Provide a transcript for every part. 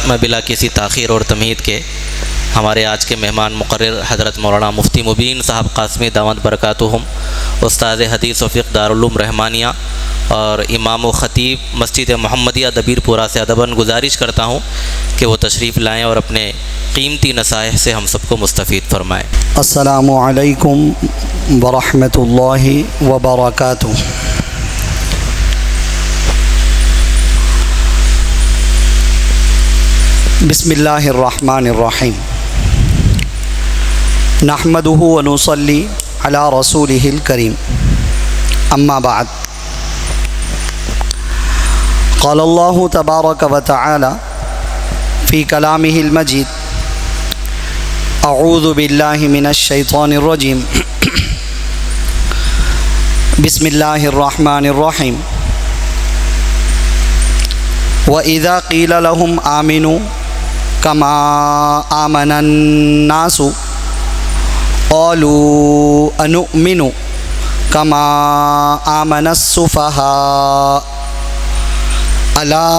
میں بلا کسی تاخیر اور تمہید کے ہمارے آج کے مہمان مقرر حضرت مولانا مفتی مبین صاحب قاسمی دامت برکاتہم، استاد حدیث و فقہ دارالعلوم رحمانیہ اور امام و خطیب مسجد محمدیہ دبیر پورہ سے ادباً گزارش کرتا ہوں کہ وہ تشریف لائیں اور اپنے قیمتی نصائح سے ہم سب کو مستفید فرمائیں۔ السلام علیکم ورحمۃ اللہ وبرکاتہ۔ بسم اللہ الرحمن الرحیم، نحمدہ ونصلی علی رسولہ الکریم، اما بعد، قال اللہ تبارک و تعالی فی کلامہ المجید، اعوذ باللہ من الشیطان الرجیم، بسم اللہ الرحمن الرحیم، وَإِذَا قِيلَ لَهُمْ آمِنُوا كَمَا آمَنَ النَّاسُ قَالُوا أَنُؤْمِنُ كَمَا آمَنَ السُّفَهَاءُ أَلَا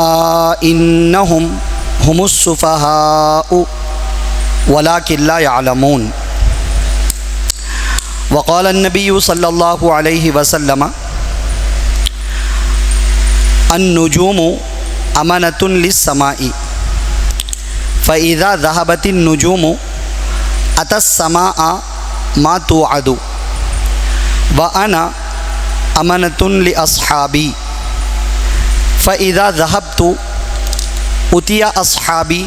إِنَّهُمْ هُمُ السُّفَهَاءُ وَلَكِنْ لَا يَعْلَمُونَ۔ وقال النبي صلی اللہ علیہ وسلم، النجوم امانۃ للسماء فاذا ذهبت النجوم اتى السماء ما توعد وانا امانۃ لاصحابي فاذا ذهبت اتي اصحابي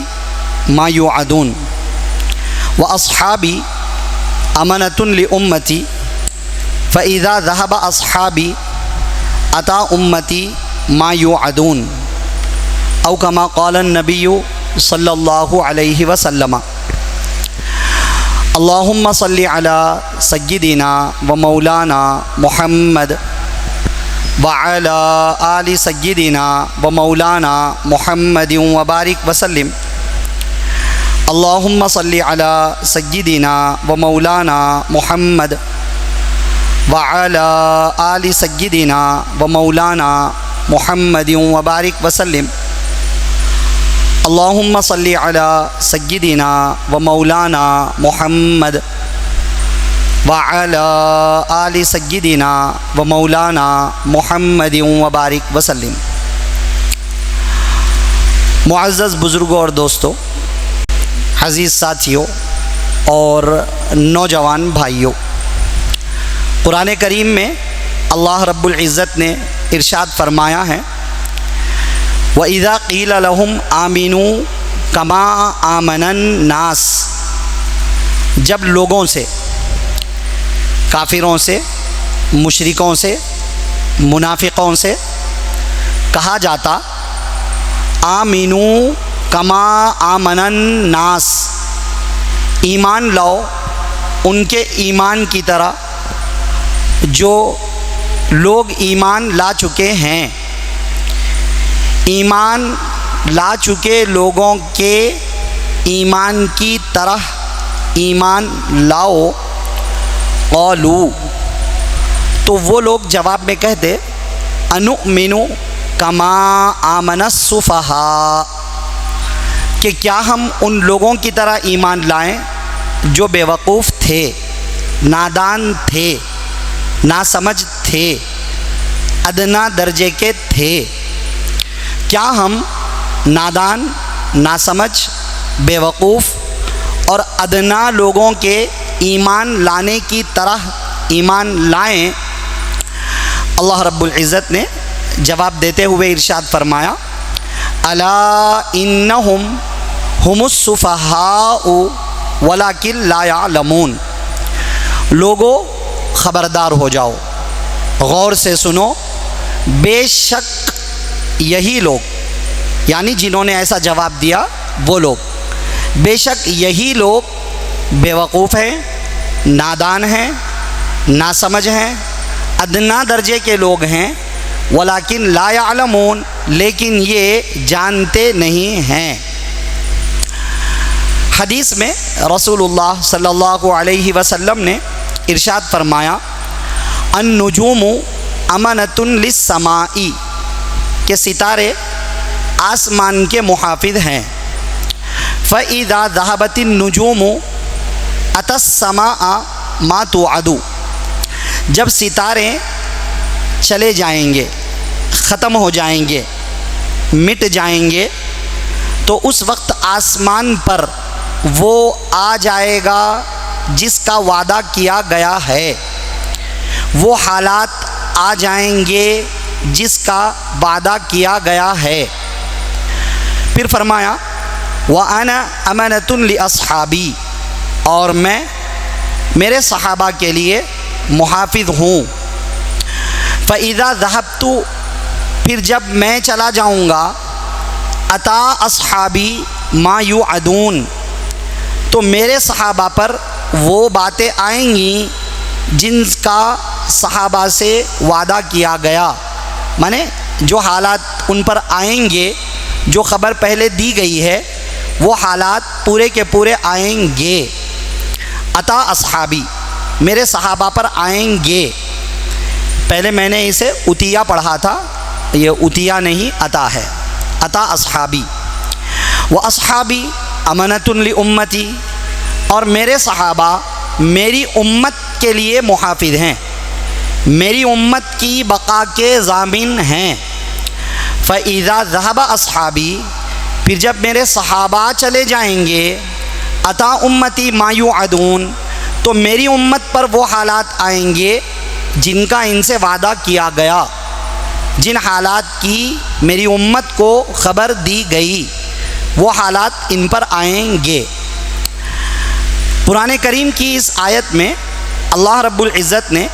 ما يوعدون واصحابي امانۃ لامتي فاذا ذهب اصحابي اتى امتي ما يوعدون او كما قال النبي صلی اللہ علیہ وسلم۔ اللہم صلی علی سیدنا و مولانا محمد وعلی آل سیدنا و مولانا محمد وبارک وسلم۔ اللہم صلی علی سیدنا و مولانا محمد وعلی آل سیدنا و مولانا محمد وبارک وسلم۔ اللہم صلی علی سیدنا و مولانا محمد وعلی آل سیدنا و مولانا محمد وبارک وسلم۔ معزز بزرگوں اور دوستوں، عزیز ساتھیوں اور نوجوان بھائیوں، قرآن کریم میں اللہ رب العزت نے ارشاد فرمایا ہے، وَإِذَا قِيلَ لَهُمْ آمِنُوا كَمَا آمَنَ النَّاسِ، جب لوگوں سے، کافروں سے، مشرکوں سے، منافقوں سے کہا جاتا، آمِنُوا كَمَا آمَنَ النَّاسِ، ایمان لاؤ ان کے ایمان کی طرح جو لوگ ایمان لا چکے ہیں، ایمان لا چکے لوگوں کے ایمان کی طرح ایمان لاؤ۔ قالوا، تو وہ لوگ جواب میں کہتے، انؤمن کما آمن السفہاء، کہ کیا ہم ان لوگوں کی طرح ایمان لائیں جو بے وقوف تھے، نادان تھے، ناسمجھ تھے، ادنا درجے کے تھے۔ کیا ہم نادان، ناسمجھ، بے وقوف اور ادنا لوگوں کے ایمان لانے کی طرح ایمان لائیں؟ اللہ رب العزت نے جواب دیتے ہوئے ارشاد فرمایا، الا انہم ہم السفہاء ولکن لا یعلمون، لوگو خبردار ہو جاؤ، غور سے سنو، بے شک یہی لوگ، یعنی جنہوں نے ایسا جواب دیا وہ لوگ، بے شک یہی لوگ بے وقوف ہیں، نادان ہیں، ناسمجھ ہیں، ادنا درجے کے لوگ ہیں، ولیکن لا یعلمون، لیکن یہ جانتے نہیں ہیں۔ حدیث میں رسول اللہ صلی اللہ علیہ وسلم نے ارشاد فرمایا، النجوم امانۃ للسماء، کہ ستارے آسمان کے محافظ ہیں، فَإِذَا ذَهَبَتِ النُّجُومُ أَتَى السَّمَاءَ مَا تُوعَدُ، جب ستارے چلے جائیں گے، ختم ہو جائیں گے، مٹ جائیں گے، تو اس وقت آسمان پر وہ آ جائے گا جس کا وعدہ کیا گیا ہے، وہ حالات آ جائیں گے جس کا وعدہ کیا گیا ہے۔ پھر فرمایا وَأَنَا أَمَنَةٌ لِأَصْحَابِي، اور میں میرے صحابہ کے لیے محافظ ہوں۔ فَإِذَا ذَهَبْتُ، پھر جب میں چلا جاؤں گا، أَتَى أَصْحَابِي مَا يُوعَدُونَ، تو میرے صحابہ پر وہ باتیں آئیں گی جن کا صحابہ سے وعدہ کیا گیا، مانے جو حالات ان پر آئیں گے، جو خبر پہلے دی گئی ہے وہ حالات پورے کے پورے آئیں گے۔ عطا اصحابی، میرے صحابہ پر آئیں گے۔ پہلے میں نے اسے عطیہ پڑھا تھا، یہ عطیہ نہیں عطا ہے، عطا اصحابی۔ وَأَصْحَابِي أَمَنَةٌ لِأُمَّتِي، اور میرے صحابہ میری امت کے لیے محافظ ہیں، میری امت کی بقا کے ضامن ہیں۔ فَإِذَا ذَهَبَ أَصْحَابِي، پھر جب میرے صحابہ چلے جائیں گے، عطا امتی ما یوعدون، تو میری امت پر وہ حالات آئیں گے جن کا ان سے وعدہ کیا گیا، جن حالات کی میری امت کو خبر دی گئی وہ حالات ان پر آئیں گے۔ قرآن کریم کی اس آیت میں اللہ رب العزت نے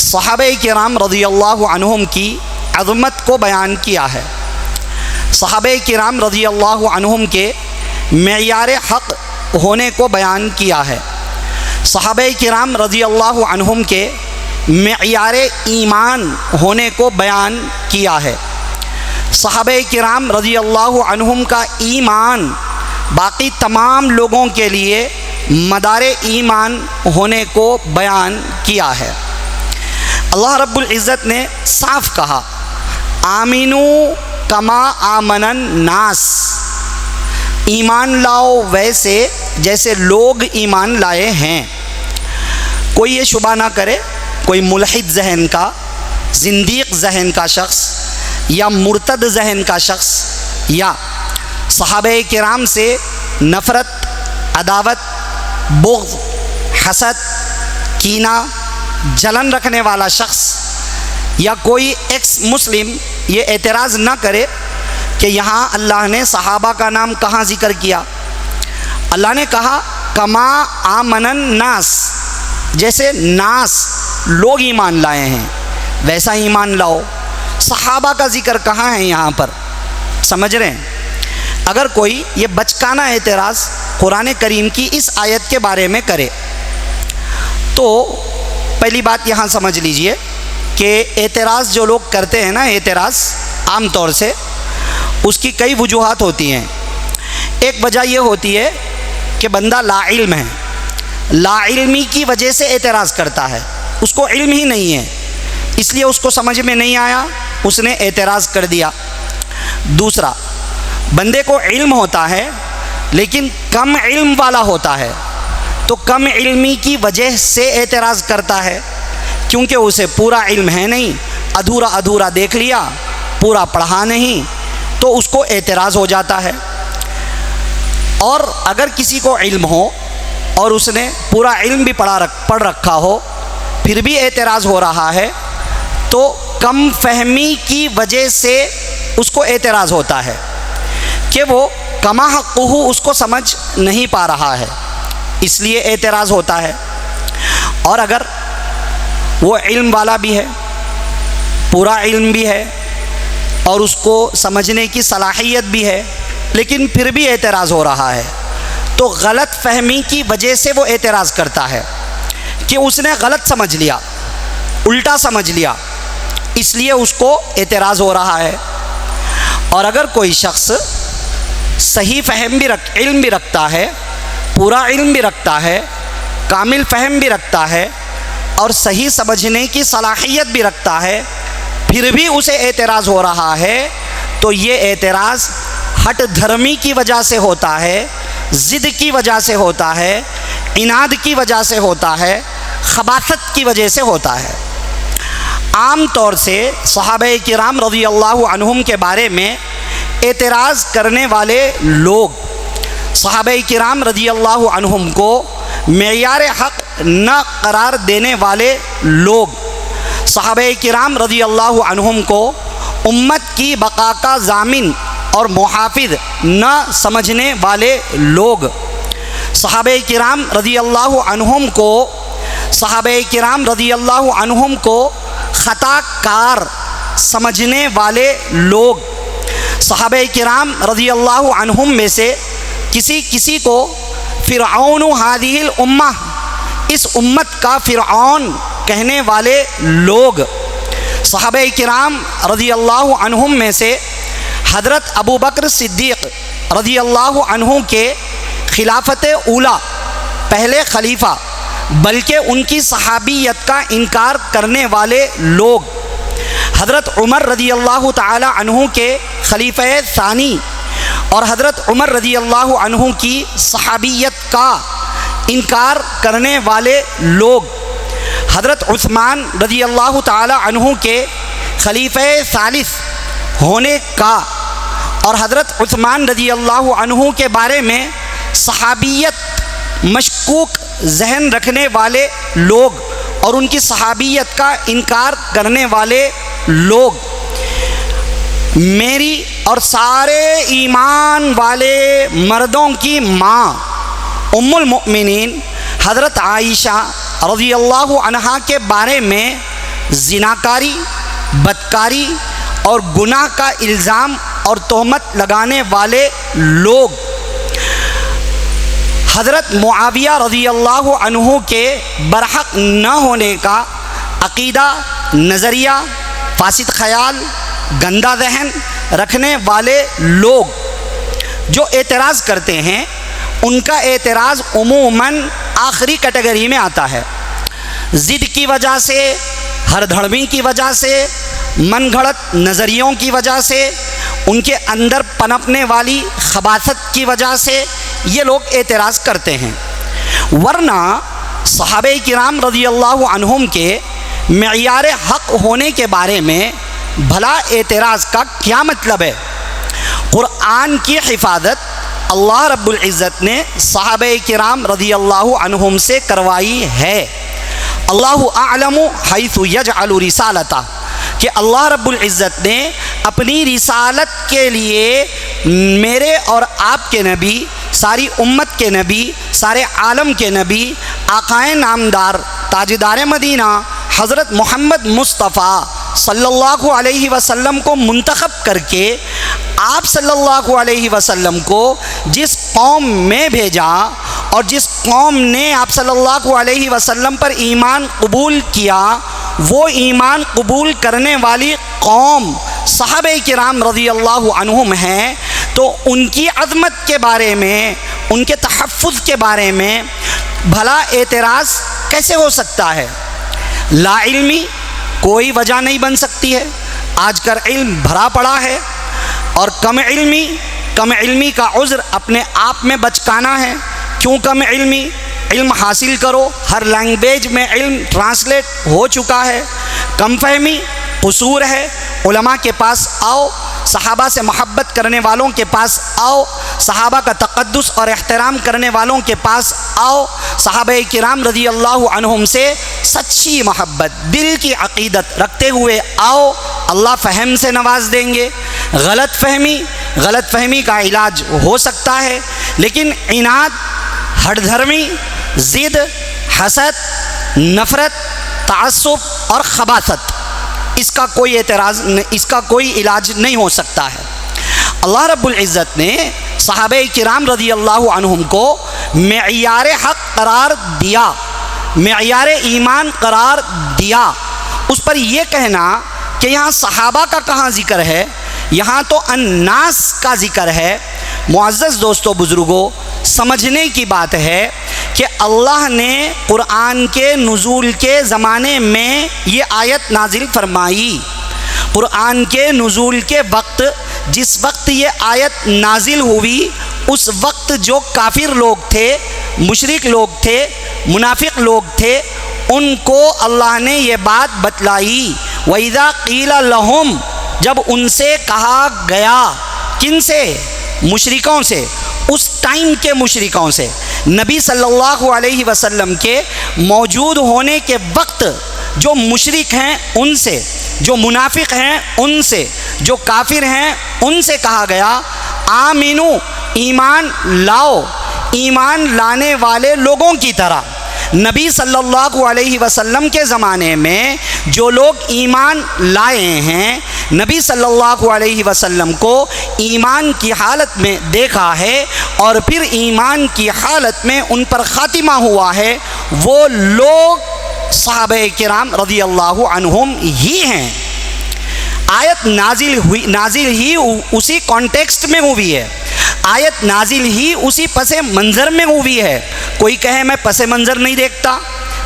صحابہ کرام رضی اللہ عنہم کی عظمت کو بیان کیا ہے، صحابہ کرام رضی اللہ عنہم کے معیار حق ہونے کو بیان کیا ہے، صحابہ کرام رضی اللہ عنہم کے معیار ایمان ہونے کو بیان کیا ہے۔ صحابہ کرام رضی اللہ عنہم کا ایمان باقی تمام لوگوں کے لیے مدار ایمان ہونے کو بیان کیا ہے۔ اللہ رب العزت نے صاف کہا آمینو کما آمن الناس، ایمان لاؤ ویسے جیسے لوگ ایمان لائے ہیں۔ کوئی یہ شبہ نہ کرے، کوئی ملحد ذہن کا، زندیق ذہن کا شخص یا مرتد ذہن کا شخص یا صحابہ کرام سے نفرت، عداوت، بغض، حسد، کینہ، جلن رکھنے والا شخص یا کوئی ایکس مسلم یہ اعتراض نہ کرے کہ یہاں اللہ نے صحابہ کا نام کہاں ذکر کیا۔ اللہ نے کہا کما آمن الناس، جیسے ناس لوگ ایمان لائے ہیں ویسا ایمان لاؤ۔ صحابہ کا ذکر کہاں ہے یہاں پر؟ سمجھ رہے ہیں؟ اگر کوئی یہ بچکانہ اعتراض قرآن کریم کی اس آیت کے بارے میں کرے تو پہلی بات یہاں سمجھ لیجئے کہ اعتراض جو لوگ کرتے ہیں نا، اعتراض عام طور سے اس کی کئی وجوہات ہوتی ہیں۔ ایک وجہ یہ ہوتی ہے کہ بندہ لا علم ہے، لا علمی کی وجہ سے اعتراض کرتا ہے، اس کو علم ہی نہیں ہے، اس لیے اس کو سمجھ میں نہیں آیا، اس نے اعتراض کر دیا۔ دوسرا، بندے کو علم ہوتا ہے لیکن کم علم والا ہوتا ہے، تو کم علمی کی وجہ سے اعتراض کرتا ہے، کیونکہ اسے پورا علم ہے نہیں، ادھورا ادھورا دیکھ لیا، پورا پڑھا نہیں، تو اس کو اعتراض ہو جاتا ہے۔ اور اگر کسی کو علم ہو اور اس نے پورا علم بھی پڑھ رکھا ہو پھر بھی اعتراض ہو رہا ہے تو کم فہمی کی وجہ سے اس کو اعتراض ہوتا ہے کہ وہ کما حقہ اس کو سمجھ نہیں پا رہا ہے، اس لیے اعتراض ہوتا ہے۔ اور اگر وہ علم والا بھی ہے، پورا علم بھی ہے اور اس کو سمجھنے کی صلاحیت بھی ہے لیکن پھر بھی اعتراض ہو رہا ہے، تو غلط فہمی کی وجہ سے وہ اعتراض کرتا ہے کہ اس نے غلط سمجھ لیا، الٹا سمجھ لیا، اس لیے اس کو اعتراض ہو رہا ہے۔ اور اگر کوئی شخص صحیح فہم بھی علم بھی رکھتا ہے، پورا علم بھی رکھتا ہے، کامل فہم بھی رکھتا ہے اور صحیح سمجھنے کی صلاحیت بھی رکھتا ہے، پھر بھی اسے اعتراض ہو رہا ہے، تو یہ اعتراض ہٹ دھرمی کی وجہ سے ہوتا ہے، ضد کی وجہ سے ہوتا ہے، عناد کی وجہ سے ہوتا ہے، خباثت کی وجہ سے ہوتا ہے۔ عام طور سے صحابہ کرام رضی اللہ عنہم کے بارے میں اعتراض کرنے والے لوگ، صحابہ کرام رضی اللہ عنہم کو معیار حق نہ قرار دینے والے لوگ، صحابہ کرام رضی اللہ عنہم کو امت کی بقا کا ضامن اور محافظ نہ سمجھنے والے لوگ، صحابہ کرام رضی اللہ عنہم کو خطا کار سمجھنے والے لوگ، صحابہ کرام رضی اللہ عنہم میں سے کسی کو فرعون ہذہ الامہ، اس امت کا فرعون کہنے والے لوگ، صحابہ کرام رضی اللہ عنہم میں سے حضرت ابو بکر صدیق رضی اللہ عنہ کے خلافت اولیٰ، پہلے خلیفہ، بلکہ ان کی صحابیت کا انکار کرنے والے لوگ، حضرت عمر رضی اللہ تعالی عنہ کے خلیفہ ثانی اور حضرت عمر رضی اللہ عنہ کی صحابیت کا انکار کرنے والے لوگ، حضرت عثمان رضی اللہ تعالی عنہ کے خلیفہ ثالث ہونے کا اور حضرت عثمان رضی اللہ عنہ کے بارے میں صحابیت مشکوک ذہن رکھنے والے لوگ اور ان کی صحابیت کا انکار کرنے والے لوگ، میری اور سارے ایمان والے مردوں کی ماں ام المؤمنین حضرت عائشہ رضی اللہ عنہا کے بارے میں زناکاری، بدکاری اور گناہ کا الزام اور تہمت لگانے والے لوگ، حضرت معاویہ رضی اللہ عنہ کے برحق نہ ہونے کا عقیدہ، نظریہ، فاسد خیال، گندہ ذہن رکھنے والے لوگ جو اعتراض کرتے ہیں، ان کا اعتراض عموماً آخری کیٹیگری میں آتا ہے۔ ضد کی وجہ سے، ہر دھڑمی کی وجہ سے، من گھڑت نظریوں کی وجہ سے، ان کے اندر پنپنے والی خباثت کی وجہ سے یہ لوگ اعتراض کرتے ہیں، ورنہ صحابہ کرام رضی اللہ عنہم کے معیار حق ہونے کے بارے میں بھلا اعتراض کا کیا مطلب ہے؟ قرآن کی حفاظت اللہ رب العزت نے صحابہ کرام رضی اللہ عنہم سے کروائی ہے۔ اللہ اعلم حیث یجعل رسالتہ، کہ اللہ رب العزت نے اپنی رسالت کے لیے میرے اور آپ کے نبی، ساری امت کے نبی، سارے عالم کے نبی، آقائے نامدار، تاجدار مدینہ حضرت محمد مصطفیٰ صلی اللہ علیہ وسلم کو منتخب کر کے آپ صلی اللہ علیہ وسلم کو جس قوم میں بھیجا اور جس قوم نے آپ صلی اللہ علیہ وسلم پر ایمان قبول کیا، وہ ایمان قبول کرنے والی قوم صحابہ کرام رضی اللہ عنہم ہیں، تو ان کی عظمت کے بارے میں، ان کے تحفظ کے بارے میں بھلا اعتراض کیسے ہو سکتا ہے؟ لا علمی کوئی وجہ نہیں بن سکتی ہے، آج کل علم بھرا پڑا ہے، اور کم علمی کا عذر اپنے آپ میں بچکانا ہے۔ کیوں کم علمی؟ علم حاصل کرو، ہر لینگویج میں علم ٹرانسلیٹ ہو چکا ہے۔ کم فہمی قصور ہے، علماء کے پاس آؤ، صحابہ سے محبت کرنے والوں کے پاس آؤ، صحابہ کا تقدس اور احترام کرنے والوں کے پاس آؤ، صحابہ کرام رضی اللہ عنہم سے سچی محبت، دل کی عقیدت رکھتے ہوئے آؤ، اللہ فہم سے نواز دیں گے۔ غلط فہمی کا علاج ہو سکتا ہے، لیکن عناد، ہٹ دھرمی، ضد، حسد، نفرت، تعصب اور خباثت، اس کا کوئی علاج نہیں ہو سکتا ہے۔ اللہ رب العزت نے صحابہ کرام رضی اللہ عنہم کو معیار حق قرار دیا، معیار ایمان قرار دیا۔ اس پر یہ کہنا کہ یہاں صحابہ کا کہاں ذکر ہے، یہاں تو الناس کا ذکر ہے، معزز دوستو بزرگوں، سمجھنے کی بات ہے کہ اللہ نے قرآن کے نزول کے زمانے میں یہ آیت نازل فرمائی۔ قرآن کے نزول کے وقت، جس وقت یہ آیت نازل ہوئی، اس وقت جو کافر لوگ تھے، مشرک لوگ تھے، منافق لوگ تھے، ان کو اللہ نے یہ بات بتلائی۔ وَإِذَا قِيلَ لَهُمْ، جب ان سے کہا گیا، کن سے؟ مشرکوں سے، اس ٹائم کے مشرکوں سے، نبی صلی اللہ علیہ وسلم کے موجود ہونے کے وقت جو مشرک ہیں ان سے، جو منافق ہیں ان سے، جو کافر ہیں ان سے کہا گیا آمینو، ایمان لاؤ، ایمان لانے والے لوگوں کی طرح۔ نبی صلی اللہ علیہ وسلم کے زمانے میں جو لوگ ایمان لائے ہیں، نبی صلی اللہ علیہ وسلم کو ایمان کی حالت میں دیکھا ہے اور پھر ایمان کی حالت میں ان پر خاتمہ ہوا ہے، وہ لوگ صحابہ کرام رضی اللہ عنہم ہی ہیں۔ آیت نازل ہی اسی کانٹیکسٹ میں ہوئی ہے، آیت نازل ہی اسی پس منظر میں ہوئی ہے۔ کوئی کہے میں پس منظر نہیں دیکھتا،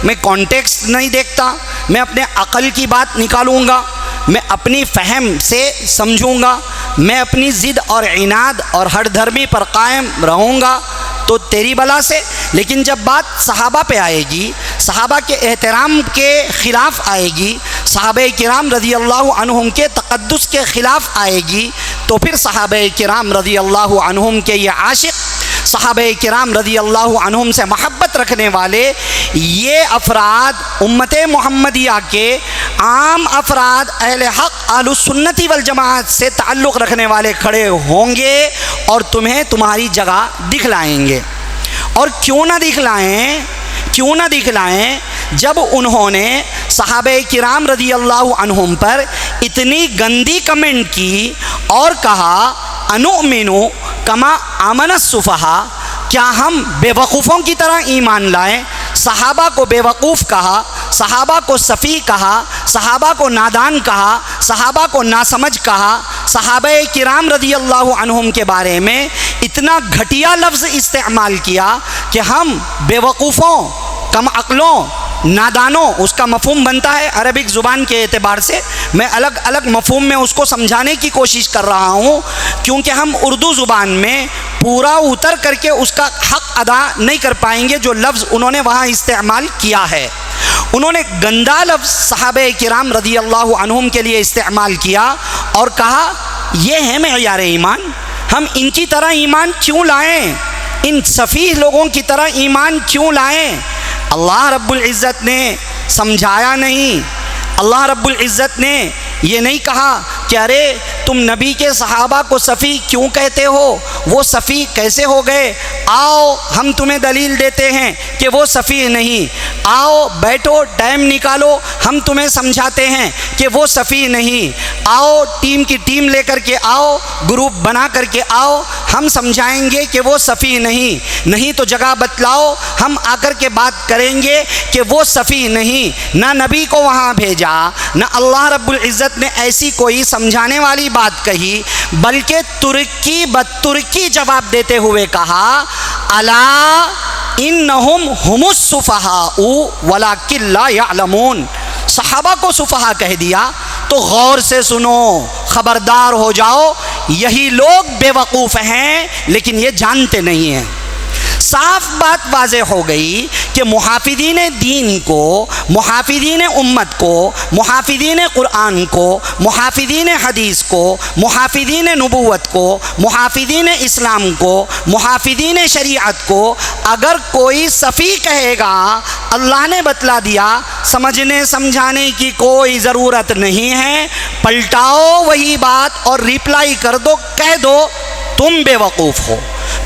میں کانٹیکسٹ نہیں دیکھتا، میں اپنے عقل کی بات نکالوں گا، میں اپنی فہم سے سمجھوں گا، میں اپنی ضد اور عناد اور ہر دھرمی پر قائم رہوں گا، تو تیری بلا سے۔ لیکن جب بات صحابہ پہ آئے گی، صحابہ کے احترام کے خلاف آئے گی، صحابہ کرام رضی اللہ عنہم کے تقدس کے خلاف آئے گی، تو پھر صحابہ کرام رضی اللہ عنہم کے یہ عاشق، صحابہ کرام رضی اللہ عنہم سے محبت رکھنے والے یہ افراد امت محمدیہ کے عام افراد، اہل حق، اہل سنتی والجماعت سے تعلق رکھنے والے کھڑے ہوں گے اور تمہیں تمہاری جگہ دکھلائیں گے۔ اور کیوں نہ دکھلائیں جب انہوں نے صحابہ کرام رضی اللہ عنہم پر اتنی گندی کمنٹ کی اور کہا انؤمنو کما آمن السفہاء، کیا ہم بے وقوفوں کی طرح ایمان لائیں؟ صحابہ کو بے وقوف کہا، صحابہ کو سفیہ کہا، صحابہ کو نادان کہا، صحابہ کو ناسمجھ کہا، صحابہ کرام رضی اللہ عنہم کے بارے میں اتنا گھٹیا لفظ استعمال کیا کہ ہم بے وقوفوں، کم عقلوں، نادانوں، اس کا مفہوم بنتا ہے عربک زبان کے اعتبار سے، میں الگ الگ مفہوم میں اس کو سمجھانے کی کوشش کر رہا ہوں، کیونکہ ہم اردو زبان میں پورا اتر کر کے اس کا حق ادا نہیں کر پائیں گے جو لفظ انہوں نے وہاں استعمال کیا ہے۔ انہوں نے گندا لفظ صحابہ کرام رضی اللہ عنہم کے لیے استعمال کیا اور کہا یہ ہے معیار ایمان، ہم ان کی طرح ایمان کیوں لائیں، ان سفیہ لوگوں کی طرح ایمان کیوں لائیں؟ اللہ رب العزت نے سمجھایا نہیں، اللہ رب العزت نے یہ نہیں کہا کہ ارے تم نبی کے صحابہ کو سفیہ کیوں کہتے ہو، وہ سفیہ کیسے ہو گئے، آؤ ہم تمہیں دلیل دیتے ہیں کہ وہ سفیہ نہیں، آؤ بیٹھو ٹائم نکالو ہم تمہیں سمجھاتے ہیں کہ وہ سفیہ نہیں، آؤ ٹیم کی ٹیم لے کر کے آؤ، گروپ بنا کر کے آؤ، ہم سمجھائیں گے کہ وہ سفیہ نہیں تو جگہ بتلاؤ، ہم آ کر کے بات کریں گے کہ وہ سفیہ نہیں۔ نہ نبی کو وہاں بھیجا، نہ اللہ رب العزت نے ایسی کوئی سمجھانے والی بات کہی، بلکہ ترکی بدترکی جواب دیتے ہوئے کہا الا انہم ہم السفہاء ولکن لا یعلمون، صحابہ کو سفہاء کہہ دیا تو غور سے سنو، خبردار ہو جاؤ، یہی لوگ بے وقوف ہیں لیکن یہ جانتے نہیں ہیں۔ صاف بات واضح ہو گئی کہ محافظین دین کو، محافظین امت کو، محافظین قرآن کو، محافظین حدیث کو، محافظین نبوت کو، محافظین اسلام کو، محافظین شریعت کو اگر کوئی سفیہ کہے گا، اللہ نے بتلا دیا، سمجھنے سمجھانے کی کوئی ضرورت نہیں ہے، پلٹاؤ وہی بات اور ریپلائی کر دو، کہہ دو تم بے وقوف ہو،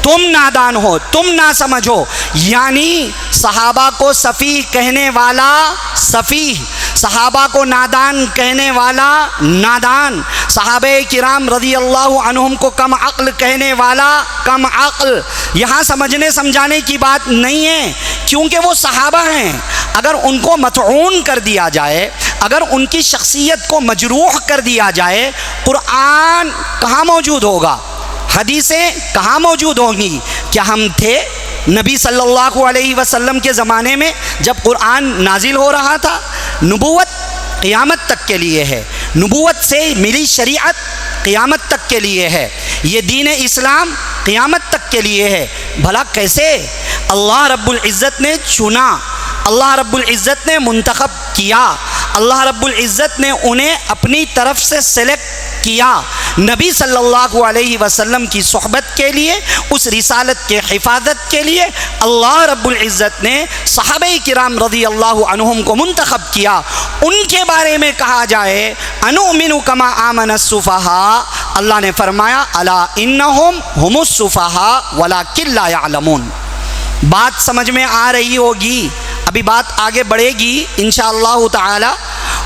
تم نادان ہو، تم نہ سمجھو۔ یعنی صحابہ کو سفیہ کہنے والا سفیہ، صحابہ کو نادان کہنے والا نادان، صحابہ کرام رضی اللہ عنہم کو کم عقل کہنے والا کم عقل۔ یہاں سمجھنے سمجھانے کی بات نہیں ہے، کیونکہ وہ صحابہ ہیں، اگر ان کو مطعون کر دیا جائے، اگر ان کی شخصیت کو مجروح کر دیا جائے، قرآن کہاں موجود ہوگا، حدیثیں کہاں موجود ہوں گی؟ کیا ہم تھے نبی صلی اللہ علیہ وسلم کے زمانے میں جب قرآن نازل ہو رہا تھا؟ نبوت قیامت تک کے لیے ہے، نبوت سے ملی شریعت قیامت تک کے لیے ہے، یہ دین اسلام قیامت تک کے لیے ہے۔ بھلا کیسے؟ اللہ رب العزت نے چنا، اللہ رب العزت نے منتخب کیا، اللہ رب العزت نے انہیں اپنی طرف سے سلیکٹ کیا نبی صلی اللہ علیہ وسلم کی صحبت کے لیے، اس رسالت کے حفاظت کے لیے اللہ رب العزت نے صحابہ کرام رضی اللہ عنہم کو منتخب کیا۔ ان کے بارے میں کہا جائے انؤمن کما آمن السفہاء، اللہ نے فرمایا الا انہم ہم السفہاء ولکن لا یعلمون۔ بات سمجھ میں آ رہی ہوگی، ابھی بات آگے بڑھے گی انشاءاللہ تعالی۔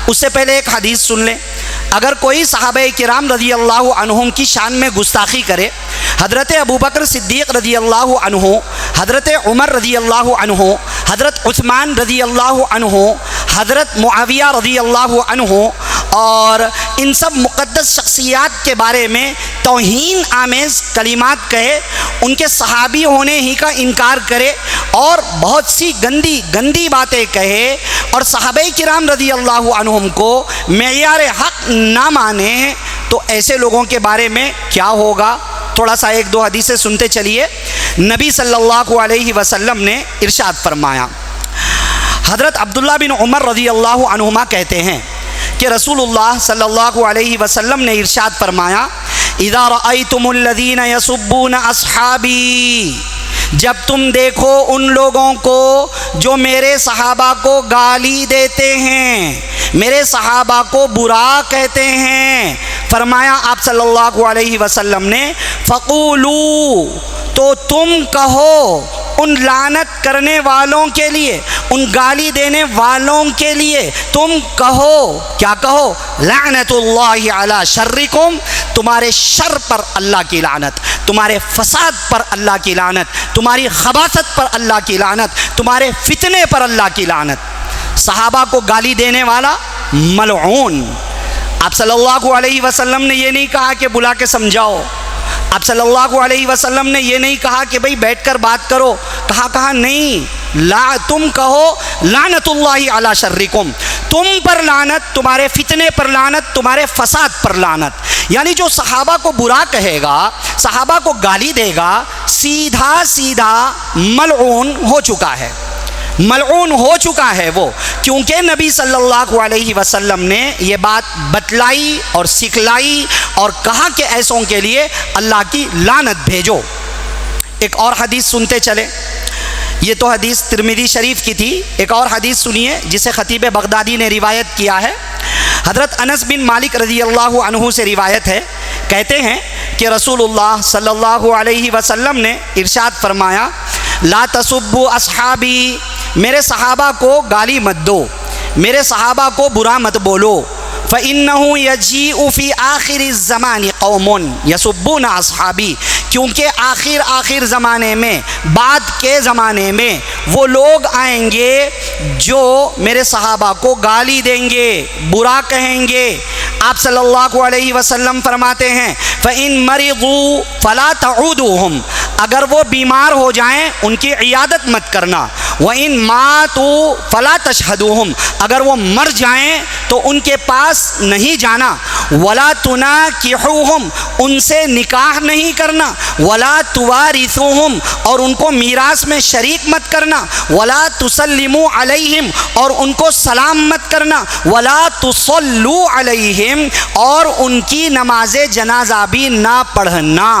اس سے پہلے ایک حدیث سن لیں۔ اگر کوئی صحابہ کرام رضی اللہ عنہم کی شان میں گستاخی کرے، حضرت ابوبکر صدیق رضی اللہ عنہ، حضرت عمر رضی اللہ عنہ، حضرت عثمان رضی اللہ عنہ، حضرت معاویہ رضی اللہ عنہ، اور ان سب مقدس شخصیات کے بارے میں توہین آمیز کلمات کہے، ان کے صحابی ہونے ہی کا انکار کرے اور بہت سی گندی گندی باتیں کہے، اور صحابہ کرام رضی اللہ عنہم کو معیار حق نہ مانے، تو ایسے لوگوں کے بارے میں کیا ہوگا؟ تھوڑا سا ایک دو حدیثیں سنتے چلیے۔ نبی صلی اللہ علیہ وسلم نے ارشاد فرمایا، حضرت عبداللہ بن عمر رضی اللہ عنہما کہتے ہیں کہ رسول اللہ صلی اللہ علیہ وسلم نے ارشاد فرمایا، اذا رأیتم الذین یسبون اصحابی، جب تم دیکھو ان لوگوں کو جو میرے صحابہ کو گالی دیتے ہیں، میرے صحابہ کو برا کہتے ہیں، فرمایا آپ صلی اللہ علیہ وسلم نے فقولوا، تو تم کہو ان لعنت کرنے والوں کے لیے، ان گالی دینے والوں کے لیے تم کہو، کیا کہو؟ لعنت اللہ علی شرکم، تمہارے شر پر اللہ کی لعنت، تمہارے فساد پر اللہ کی لعنت، تمہاری خباثت پر اللہ کی لعنت، تمہارے فتنے پر اللہ کی لعنت۔ صحابہ کو گالی دینے والا ملعون۔ آپ صلی اللہ علیہ وسلم نے یہ نہیں کہا کہ بلا کے سمجھاؤ، آپ صلی اللہ علیہ وسلم نے یہ نہیں کہا کہ بھئی بیٹھ کر بات کرو، کہا نہیں، تم کہو لعنت اللہ علی شرکم، تم پر لعنت، تمہارے فتنے پر لعنت، تمہارے فساد پر لعنت۔ یعنی جو صحابہ کو برا کہے گا، صحابہ کو گالی دے گا، سیدھا سیدھا ملعون ہو چکا ہے، ملعون ہو چکا ہے وہ، کیونکہ نبی صلی اللہ علیہ وسلم نے یہ بات بتلائی اور سکھلائی اور کہا کہ ایسوں کے لیے اللہ کی لعنت بھیجو۔ ایک اور حدیث سنتے چلے، یہ تو حدیث ترمذی شریف کی تھی، ایک اور حدیث سنیے جسے خطیب بغدادی نے روایت کیا ہے۔ حضرت انس بن مالک رضی اللہ عنہ سے روایت ہے، کہتے ہیں کہ رسول اللہ صلی اللہ علیہ وسلم نے ارشاد فرمایا، لا تسبوا اصحابی، میرے صحابہ کو گالی مت دو، میرے صحابہ کو برا مت بولو، فَإِنَّهُ يَجِيءُ فِي آخِرِ الزَّمَانِ قَوْمٌ يَسُبُّونَ أَصْحَابِي، کیونکہ آخر زمانے میں، بعد کے زمانے میں وہ لوگ آئیں گے جو میرے صحابہ کو گالی دیں گے، برا کہیں گے۔ آپ صلی اللہ علیہ وسلم فرماتے ہیں فَإِن مَرِضُوا فَلَا تَعُودُوهُمْ، اگر وہ بیمار ہو جائیں ان کی عیادت مت کرنا، وَإِن مَاتُوا فَلَا تَشْهَدُوهُمْ، اگر وہ مر جائیں تو ان کے پاس نہیں جانا، وَلَا تُنَاكِحُوهُمْ، ان سے نکاح نہیں کرنا، وَلَا تُوَارِثُوهُمْ، اور ان کو میراث میں شریک مت کرنا، وَلَا تُسَلِّمُوا عَلَيْهِمْ، اور ان کو سلام مت کرنا، وَلَا تُصَلُّوا عَلَيْهِمْ، اور ان کی نماز جنازہ بھی نہ پڑھنا۔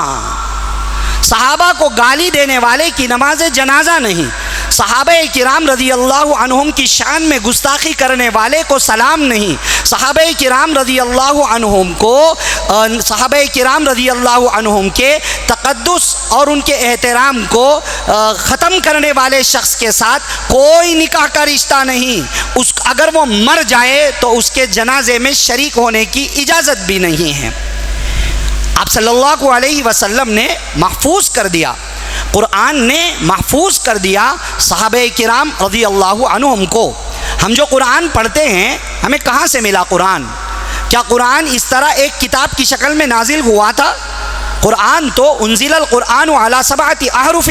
صحابہ کو گالی دینے والے کی نماز جنازہ نہیں، صحابہ کرام رضی اللہ عنہم کی شان میں گستاخی کرنے والے کو سلام نہیں، صحابہ کرام رضی اللہ عنہم کو، صحابہ کرام رضی اللہ عنہم کے تقدس اور ان کے احترام کو ختم کرنے والے شخص کے ساتھ کوئی نکاح کا رشتہ نہیں، اگر وہ مر جائے تو اس کے جنازے میں شریک ہونے کی اجازت بھی نہیں ہے۔ آپ صلی اللہ علیہ وسلم نے محفوظ کر دیا، قرآن نے محفوظ کر دیا صحابہ کرام رضی اللہ عنہم کو۔ ہم جو قرآن پڑھتے ہیں ہمیں کہاں سے ملا قرآن؟ کیا قرآن اس طرح ایک کتاب کی شکل میں نازل ہوا تھا؟ قرآن تو انزل القرآن علی 7 احرف،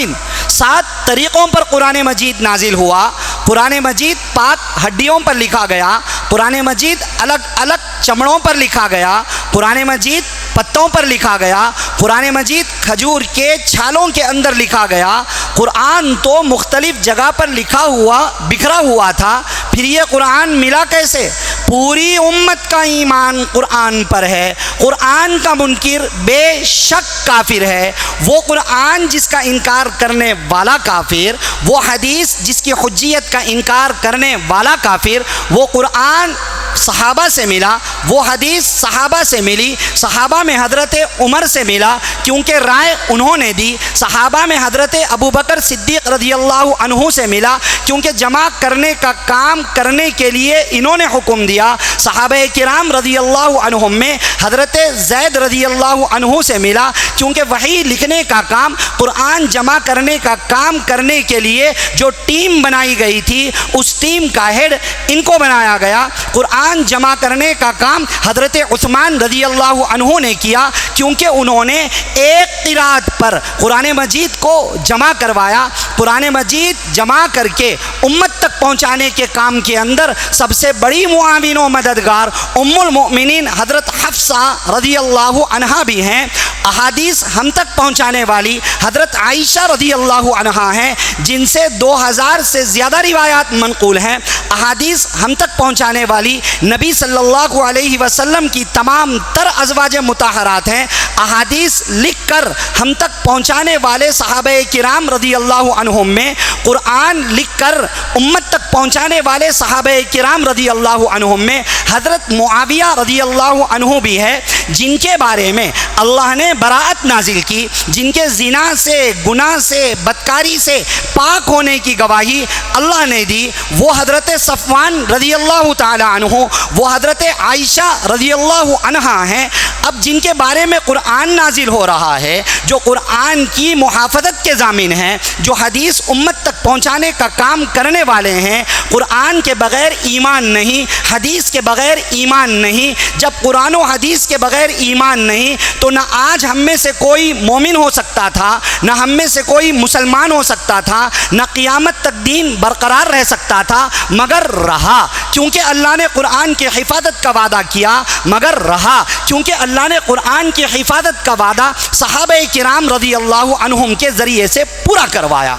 7 طریقوں پر قرآن مجید نازل ہوا۔ قرآن مجید پاک ہڈیوں پر لکھا گیا، قرآن مجید الگ الگ چمڑوں پر لکھا گیا، قرآن مجید پتوں پر لکھا گیا، قرآن مجید کھجور کے چھالوں کے اندر لکھا گیا، قرآن تو مختلف جگہ پر لکھا ہوا بکھرا ہوا تھا، پھر یہ قرآن ملا کیسے؟ پوری امت کا ایمان قرآن پر ہے، قرآن کا منکر بے شک کافر ہے، وہ قرآن جس کا انکار کرنے والا کافر، وہ حدیث جس کی حجیت کا انکار کرنے والا کافر، وہ قرآن صحابہ سے ملا، وہ حدیث صحابہ سے ملی، صحابہ میں حضرت عمر سے ملا کیونکہ رائے انہوں نے دی، صحابہ میں حضرت ابو بکر صدیق رضی اللہ عنہ سے ملا کیونکہ جمع کرنے کا کام کرنے کے لیے انہوں نے حکم دیا، صحابہ کرام رضی اللہ عنہم میں حضرت زید رضی اللہ عنہ سے ملا کیونکہ وحی لکھنے کا کام، قرآن جمع کرنے کا کام کرنے کے لیے جو ٹیم بنائی گئی تھی اس ٹیم کا ہیڈ ان کو بنایا گیا، قرآن جمع کرنے کا کام حضرت عثمان رضی اللہ عنہ نے کیا کیونکہ انہوں نے ایک قرات پر قرآن مجید کو جمع کروایا، قرآن مجید جمع کر کے امت تک پہنچانے کے کام کے اندر سب سے بڑی معاون و مددگار ام المؤمنین حضرت حفصہ رضی اللہ عنہا بھی ہیں، احادیث ہم تک پہنچانے والی حضرت عائشہ رضی اللہ عنہا ہیں جن سے 2000 سے زیادہ روایات منقول ہیں، احادیث ہم تک پہنچانے والی نبی صلی اللہ علیہ وسلم کی تمام تر ازواج مطہرات ہیں، احادیث لکھ کر ہم تک پہنچانے والے صحابہ کرام رضی اللہ عنہم میں قرآن لکھ کر امت تک پہنچانے والے صحابہ کرام رضی اللہ عنہم میں حضرت معاویہ رضی اللہ عنہ بھی ہے جن کے بارے میں اللہ نے براءت نازل کی، جن کے زنا سے، گناہ سے، بدکاری سے پاک ہونے کی گواہی اللہ نے دی، وہ حضرت صفوان رضی اللہ تعالی عنہ، وہ حضرت عائشہ رضی اللہ عنہا ہیں۔ اب جن کے بارے میں قرآن نازل ہو رہا ہے، جو قرآن کی محافظت کے ضامن ہیں، جو حدیث امت تک پہنچانے کا کام کرنے والے ہیں، قرآن کے بغیر ایمان نہیں، حدیث کے بغیر ایمان نہیں، جب قرآن و حدیث کے بغیر ایمان نہیں تو نہ آج ہم میں سے کوئی مومن ہو سکتا تھا، نہ ہم میں سے کوئی مسلمان ہو سکتا تھا، نہ قیامت تک دین برقرار رہ سکتا تھا، مگر رہا چونکہ اللہ نے قرآن کی حفاظت کا وعدہ کیا، مگر رہا چونکہ اللہ نے قرآن کی حفاظت کا وعدہ صحابہ کرام رضی اللہ عنہم کے ذریعے سے پورا کروایا۔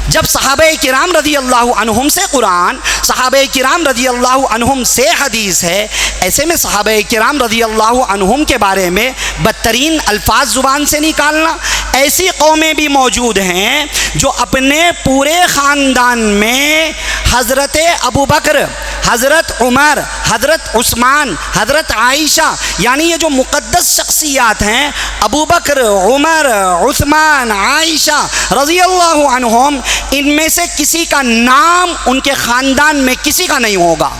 جب صحابہ کرام رضی اللہ عنہم سے قرآن، صحابہ کرام رضی اللہ عنہم سے حدیث ہے، ایسے میں صحابہ کرام رضی اللہ عنہم کے بارے میں بدترین الفاظ زبان سے نکالنا، ایسی قومیں بھی موجود ہیں جو اپنے پورے خاندان میں حضرت ابو بکر، حضرت عمر، حضرت عثمان، حضرت عائشہ، یعنی یہ جو مقدس شخصیات ہیں ابو بکر، عمر، عثمان، عائشہ رضی اللہ عنہم، ان میں سے کسی کا نام ان کے خاندان میں کسی کا نہیں ہوگا۔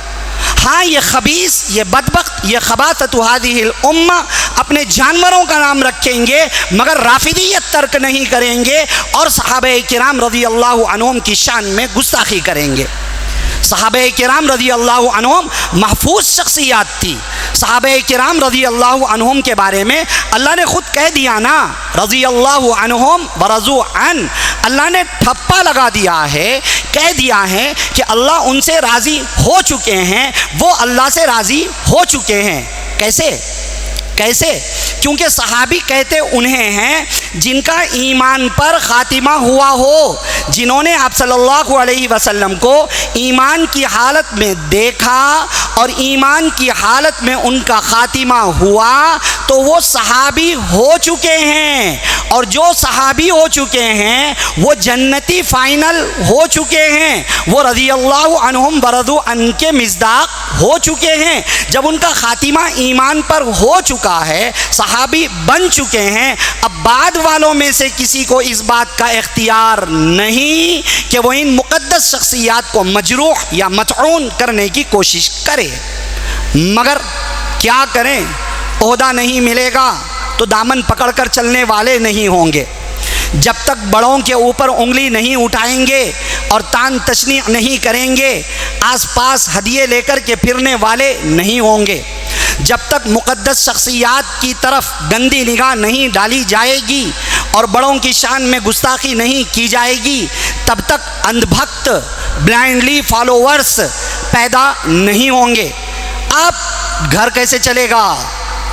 ہاں یہ خبیث، یہ بدبخت، یہ خباثۃ هذه الامہ اپنے جانوروں کا نام رکھیں گے مگر رافضیت ترک نہیں کریں گے اور صحابہ کرام رضی اللہ عنہم کی شان میں گستاخی کریں گے۔ صحابہ کرام رضی اللہ عنہم محفوظ شخصیات تھی، صحابہ کرام رضی اللہ عنہم کے بارے میں اللہ نے خود کہہ دیا نا، رضی اللہ عنہم ورضوا عن، اللہ نے ٹھپا لگا دیا ہے، کہہ دیا ہے کہ اللہ ان سے راضی ہو چکے ہیں، وہ اللہ سے راضی ہو چکے ہیں۔ کیسے؟ کیونکہ صحابی کہتے انہیں ہیں جن کا ایمان پر خاتمہ ہوا ہو، جنہوں نے آپ صلی اللہ علیہ وسلم کو ایمان کی حالت میں دیکھا اور ایمان کی حالت میں ان کا خاتمہ ہوا تو وہ صحابی ہو چکے ہیں، اور جو صحابی ہو چکے ہیں وہ جنتی فائنل ہو چکے ہیں، وہ رضی اللہ عنہم ورضوا عنہ کے مصداق ہو چکے ہیں۔ جب ان کا خاتمہ ایمان پر ہو چکا ہے، صحابی بن چکے ہیں، اب بعد والوں میں سے کسی کو اس بات کا اختیار نہیں کہ وہ ان مقدس شخصیات کو مجروح یا مطعون کرنے کی کوشش کرے، مگر کیا کریں، عہدہ نہیں ملے گا تو دامن پکڑ کر چلنے والے نہیں ہوں گے۔ جب تک بڑوں کے اوپر انگلی نہیں اٹھائیں گے اور تان تشنیع نہیں کریں گے، آس پاس ہدیے لے کر کے پھرنے والے نہیں ہوں گے۔ جب تک مقدس شخصیات کی طرف گندی نگاہ نہیں ڈالی جائے گی اور بڑوں کی شان میں گستاخی نہیں کی جائے گی، تب تک اندھ بھکت، بلائنڈلی فالوورز پیدا نہیں ہوں گے۔ اب گھر کیسے چلے گا؟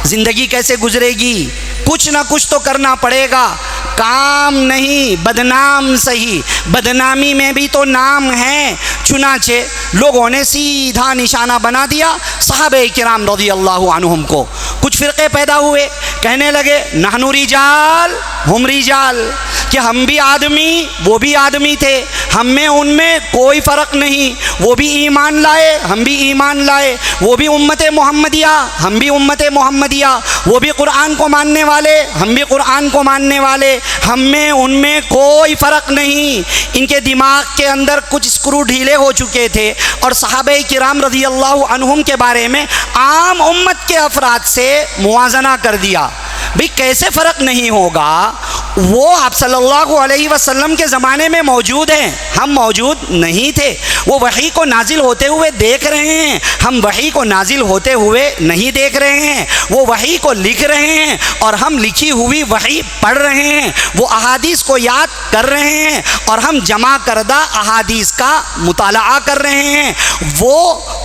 زندگی کیسے گزرے گی؟ کچھ نہ کچھ تو کرنا پڑے گا، کام نہیں بدنام صحیح، بدنامی میں بھی تو نام ہے۔ چنانچہ لوگوں نے سیدھا نشانہ بنا دیا صحابہ کرام رضی اللہ عنہم کو۔ کچھ فرقے پیدا ہوئے، کہنے لگے نحن رجال ہم رجال، کہ ہم بھی آدمی وہ بھی آدمی تھے، ہم میں ان میں کوئی فرق نہیں، وہ بھی ایمان لائے ہم بھی ایمان لائے، وہ بھی امت محمدیہ ہم بھی امت محمدیہ، وہ بھی قرآن کو ماننے والے ہم بھی قرآن کو ماننے والے، ہم میں ان میں کوئی فرق نہیں۔ ان کے دماغ کے اندر کچھ اسکرو ڈھیلے ہو چکے تھے، اور صحابہ کرام رضی اللہ عنہم کے بارے میں عام امت کے افراد سے موازنہ کر دیا۔ بھئی کیسے فرق نہیں ہوگا؟ وہ آپ صلی اللہ علیہ وسلم کے زمانے میں موجود ہیں، ہم موجود نہیں تھے، وہ وحی کو نازل ہوتے ہوئے دیکھ رہے ہیں، ہم وحی کو نازل ہوتے ہوئے نہیں دیکھ رہے ہیں، وہ وحی کو لکھ رہے ہیں اور ہم لکھی ہوئی وحی پڑھ رہے ہیں، وہ احادیث کو یاد کر رہے ہیں اور ہم جمع کردہ احادیث کا مطالعہ کر رہے ہیں۔ وہ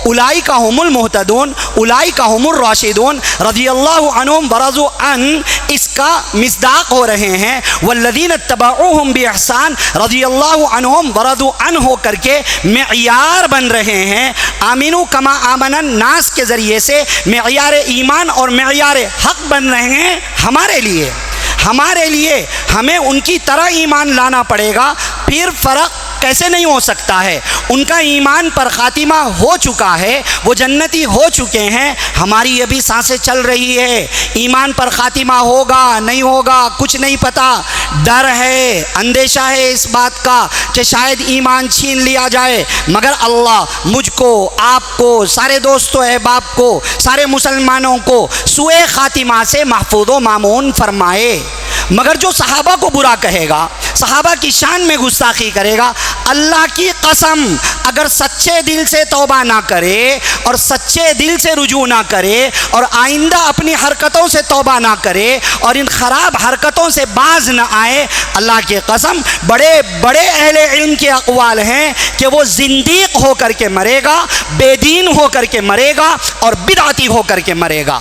اولئک هم المہتدون اولئک هم الراشدون رضی اللہ عنہم ورضوا عنہ اس کا مصداق ہو رہے ہیں، والذین اتبعوہم باحسان رضی اللہ عنہم ورضوا عنہ ہو کر کے معیار بن رہے ہیں۔ آمنو کما آمن الناس کے ذریعے سے معیار ایمان اور معیار حق بن رہے ہیں ہمارے لیے۔ ہمیں ان کی طرح ایمان لانا پڑے گا، پھر فرق کیسے نہیں ہو سکتا ہے؟ ان کا ایمان پر خاتمہ ہو چکا ہے، وہ جنتی ہو چکے ہیں، ہماری ابھی سانسیں چل رہی ہے، ایمان پر خاتمہ ہوگا نہیں ہوگا کچھ نہیں پتا، ڈر ہے، اندیشہ ہے اس بات کا کہ شاید ایمان چھین لیا جائے، مگر اللہ مجھ کو، آپ کو، سارے دوستوں احباب کو، سارے مسلمانوں کو سوء خاتمہ سے محفوظ و مامون فرمائے۔ مگر جو صحابہ کو برا کہے گا، صحابہ کی شان میں گستاخی کرے گا، اللہ کی قسم اگر سچے دل سے توبہ نہ کرے اور سچے دل سے رجوع نہ کرے اور آئندہ اپنی حرکتوں سے توبہ نہ کرے اور ان خراب حرکتوں سے باز نہ آئے، اللہ کی قسم بڑے بڑے اہل علم کے اقوال ہیں کہ وہ زندیق ہو کر کے مرے گا، بے دین ہو کر کے مرے گا اور بدعتی ہو کر کے مرے گا۔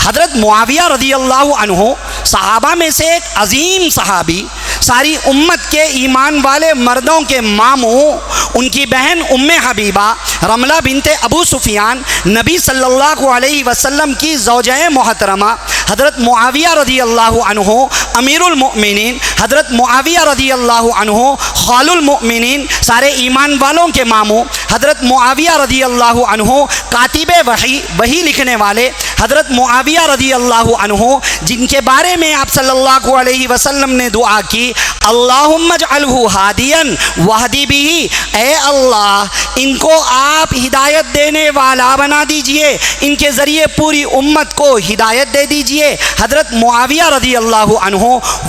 حضرت معاویہ رضی اللہ عنہ صحابہ میں سے ایک عظیم صحابی، ساری امت کے ایمان والے مردوں کے ماموں، ان کی بہن ام حبیبہ رملہ بنت ابو سفیان، نبی صلی اللہ علیہ وسلم کی زوجہ محترمہ، حضرت معاویہ رضی اللہ عنہ امیر المؤمنین، حضرت معاویہ رضی اللہ عنہ خال المؤمنین، سارے ایمان والوں کے ماموں، حضرت معاویہ رضی اللہ عنہ کاتب وحی لکھنے والے، حضرت معاویہ رضی اللہ عنہ جن کے بارے میں آپ صلی اللہ علیہ وسلم نے دعا کی، اللہم اجعلہ ہادیا واہدی بہ، اے اللہ ان کو آپ ہدایت دینے والا بنا دیجئے، ان کے ذریعے پوری امت کو ہدایت دے دیجئے۔ حضرت معاویہ رضی اللہ عنہ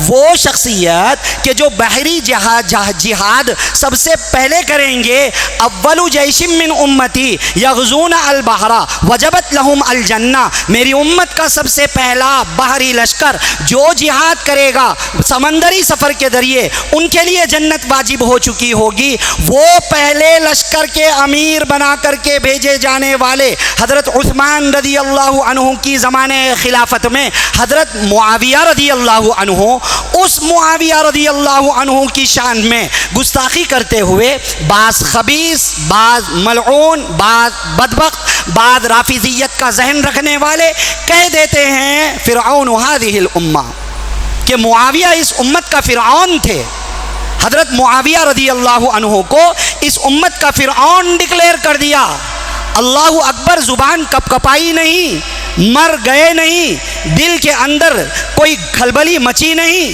وہ شخصیت کہ جو بحری جہاد سب سے پہلے کریں گے، اول جیش من امتی یغزون البحر وجبت لہم الجنہ، میری امت کا سب سے پہلا بحری لشکر جو جہاد کرے گا سمندری سفر کے ذریعے ان کے لیے جنت واجب ہو چکی ہوگی۔ وہ پہلے لشکر کے امیر بنا کر کے بھیجے جانے والے حضرت عثمان رضی اللہ عنہ کی زمانے خلافت میں حضرت معاویہ رضی اللہ عنہ، اس معاویہ رضی اللہ عنہ کی شان میں گستاخی کرتے ہوئے بعض خبیث، بعض ملعون، بعض بدبخت، بعض رافضیت کا ذہن رکھنے والے کہہ دیتے ہیں فرعون هذه الامہ، کہ معاویہ اس امت کا فرعون تھے۔ حضرت معاویہ رضی اللہ عنہ کو اس امت کا فرعون ڈکلیئر کر دیا۔ اللہ اکبر زبان کپ کپائی نہیں، مر گئے نہیں، دل کے اندر کوئی کھلبلی مچی نہیں،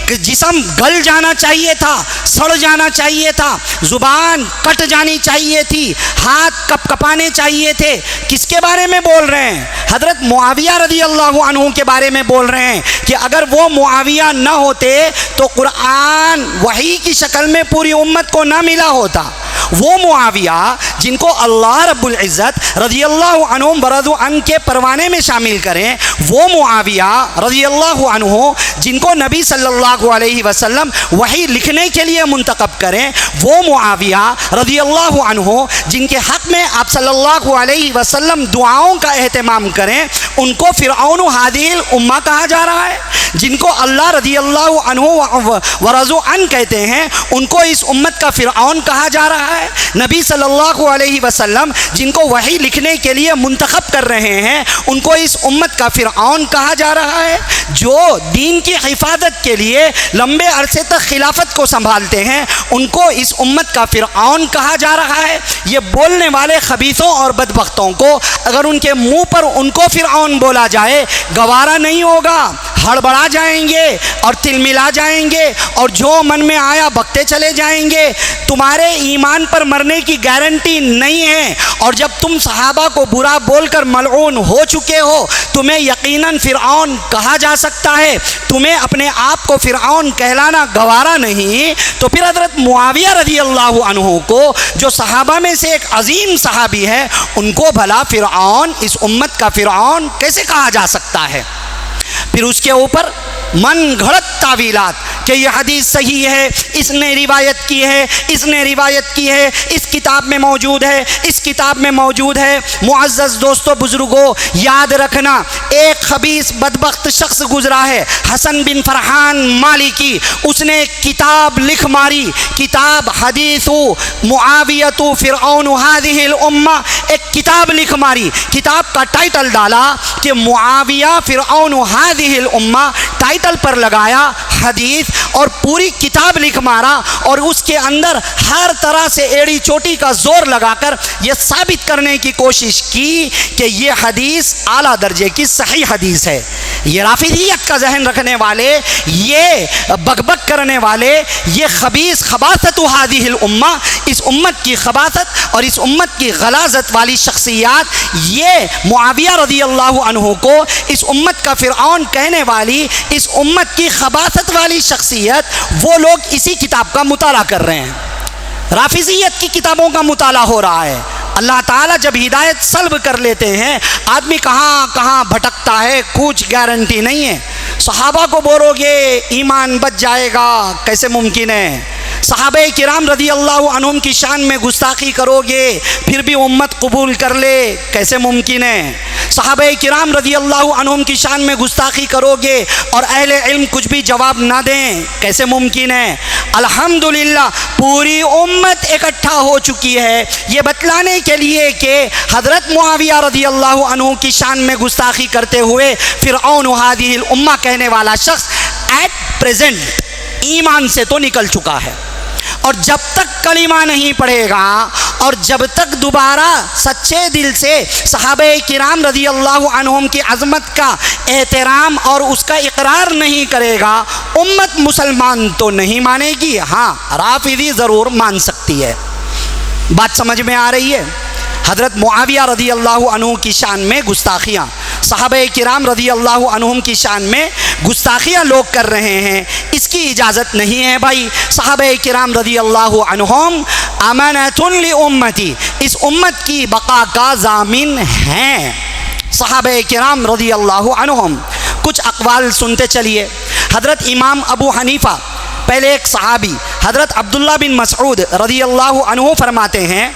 جسم گل جانا چاہیے تھا، سڑ جانا چاہیے تھا، زبان کٹ جانی چاہیے تھی، ہاتھ کپ کپانے چاہیے تھے۔ کس کے بارے میں بول رہے ہیں؟ حضرت معاویہ رضی اللہ عنہ کے بارے میں بول رہے ہیں کہ اگر وہ معاویہ نہ ہوتے تو قرآن وحی کی شکل میں پوری امت کو نہ ملا ہوتا۔ وہ معاویہ جن کو اللہ رب العزت رضی اللہ عنہم ورضوا عنہ کے پروانے میں شامل کریں، وہ معاویہ رضی اللہ عنہ جن کو نبی صلی اللہ علیہ وسلم وحی لکھنے کے لیے منتخب کریں، وہ معاویہ رضی اللہ عنہ جن کے حق میں آپ صلی اللہ علیہ وسلم دعاؤں کا اہتمام کریں، ان کو فرعون ہذہ الامہ کہا جا رہا ہے۔ جن کو اللہ رضی اللہ عنہ ورضوا عنہ کہتے ہیں، ان کو اس امت کا فرعون کہا جا رہا ہے۔ نبی صلی اللہ علیہ وسلم جن کو وحی لکھنے کے لیے منتخب کر رہے ہیں، ان کو اس امت کا فرعون کہا جا رہا ہے۔ جو دین کی حفاظت کے لیے لمبے عرصے تک خلافت کو سنبھالتے ہیں، ان کو اس امت کا فرعون کہا جا رہا ہے۔ یہ بولنے والے خبیثوں اور بدبختوں کو اگر ان کے منہ پر ان کو فرعون بولا جائے گوارا نہیں ہوگا، ہڑبڑا جائیں گے اور تل ملا جائیں گے اور جو من میں آیا بکتے چلے جائیں گے۔ تمہارے ایمان پر مرنے کی گارنٹی نہیں ہے، اور جب تم صحابہ کو برا بول کر ملعون ہو چکے ہو، تمہیں یقیناً فرعون کہا جا سکتا ہے، تمہیں اپنے آپ کو فرعون کہلانا گوارا نہیں، تو پھر حضرت معاویہ رضی اللہ عنہ کو جو صحابہ میں سے ایک عظیم صحابی ہے، ان کو بھلا فرعون، اس امت کا فرعون کیسے کہا جا سکتا ہے؟ پھر اس کے اوپر من گھڑت تعویلات کہ یہ حدیث صحیح ہے، اس نے روایت کی ہے، اس نے روایت کی ہے، اس کتاب میں موجود ہے، اس کتاب میں موجود ہے۔ معزز دوستو بزرگو، یاد رکھنا ایک خبیث بدبخت شخص گزرا ہے، حسن بن فرحان مالکی، اس نے کتاب لکھ ماری، کتاب حدیث معاویۃ فرعون هذه الامہ، ایک کتاب لکھ ماری، کتاب کا ٹائٹل ڈالا کہ معاویہ فرعون هذه الامہ، ٹائٹل پر لگایا حدیث، اور پوری کتاب لکھ مارا، اور اس کے اندر ہر طرح سے ایڑی چوٹی کا زور لگا کر یہ ثابت کرنے کی کوشش کی کہ یہ حدیث اعلیٰ درجے کی صحیح حدیث ہے۔ یہ رافضیت کا ذہن رکھنے والے، یہ بک کرنے والے، یہ خبیث خباثت هذه الامہ، اس امت کی خباثت اور اس امت کی غلاظت والی شخصیات، یہ معاویہ رضی اللہ عنہ کو اس امت کا فرعون کہنے والی، اس امت کی خباثت والی شخصیت، وہ لوگ اسی کتاب کا مطالعہ کر رہے ہیں۔ رافضیت کی کتابوں کا مطالعہ ہو رہا ہے۔ اللہ تعالیٰ جب ہدایت سلب کر لیتے ہیں، آدمی کہاں کہاں بھٹکتا ہے، کچھ گارنٹی نہیں ہے۔ صحابہ کو بولو گے ایمان بچ جائے گا، کیسے ممکن ہے؟ صحابہ کرام رضی اللہ عنہم کی شان میں گستاخی کرو گے پھر بھی امت قبول کر لے، کیسے ممکن ہے؟ صحابہ کرام رضی اللہ عنہم کی شان میں گستاخی کرو گے اور اہل علم کچھ بھی جواب نہ دیں، کیسے ممکن ہے؟ الحمدللہ پوری امت اکٹھا ہو چکی ہے یہ بتلانے کے لیے کہ حضرت معاویہ رضی اللہ عنہ کی شان میں گستاخی کرتے ہوئے فرعون هذه الامہ کہنے والا شخص ایٹ پریزنٹ ایمان سے تو نکل چکا ہے، اور جب تک کلمہ نہیں پڑھے گا اور جب تک دوبارہ سچے دل سے صحابہ کرام رضی اللہ عنہم کی عظمت کا احترام اور اس کا اقرار نہیں کرے گا، امت مسلمان تو نہیں مانے گی، ہاں رافضی ضرور مان سکتی ہے۔ بات سمجھ میں آ رہی ہے؟ حضرت معاویہ رضی اللہ عنہ کی شان میں گستاخیاں، صحابہ کرام رضی اللہ عنہم کی شان میں گستاخیاں لوگ کر رہے ہیں، اس کی اجازت نہیں ہے بھائی۔ صحابہ کرام رضی اللہ عنہم امانۃ لامتی، اس امت کی بقا کا ضامن ہیں۔ صحابہ کرام رضی اللہ عنہم، کچھ اقوال سنتے چلیے۔ حضرت امام ابو حنیفہ، پہلے ایک صحابی حضرت عبداللہ بن مسعود رضی اللہ عنہ فرماتے ہیں،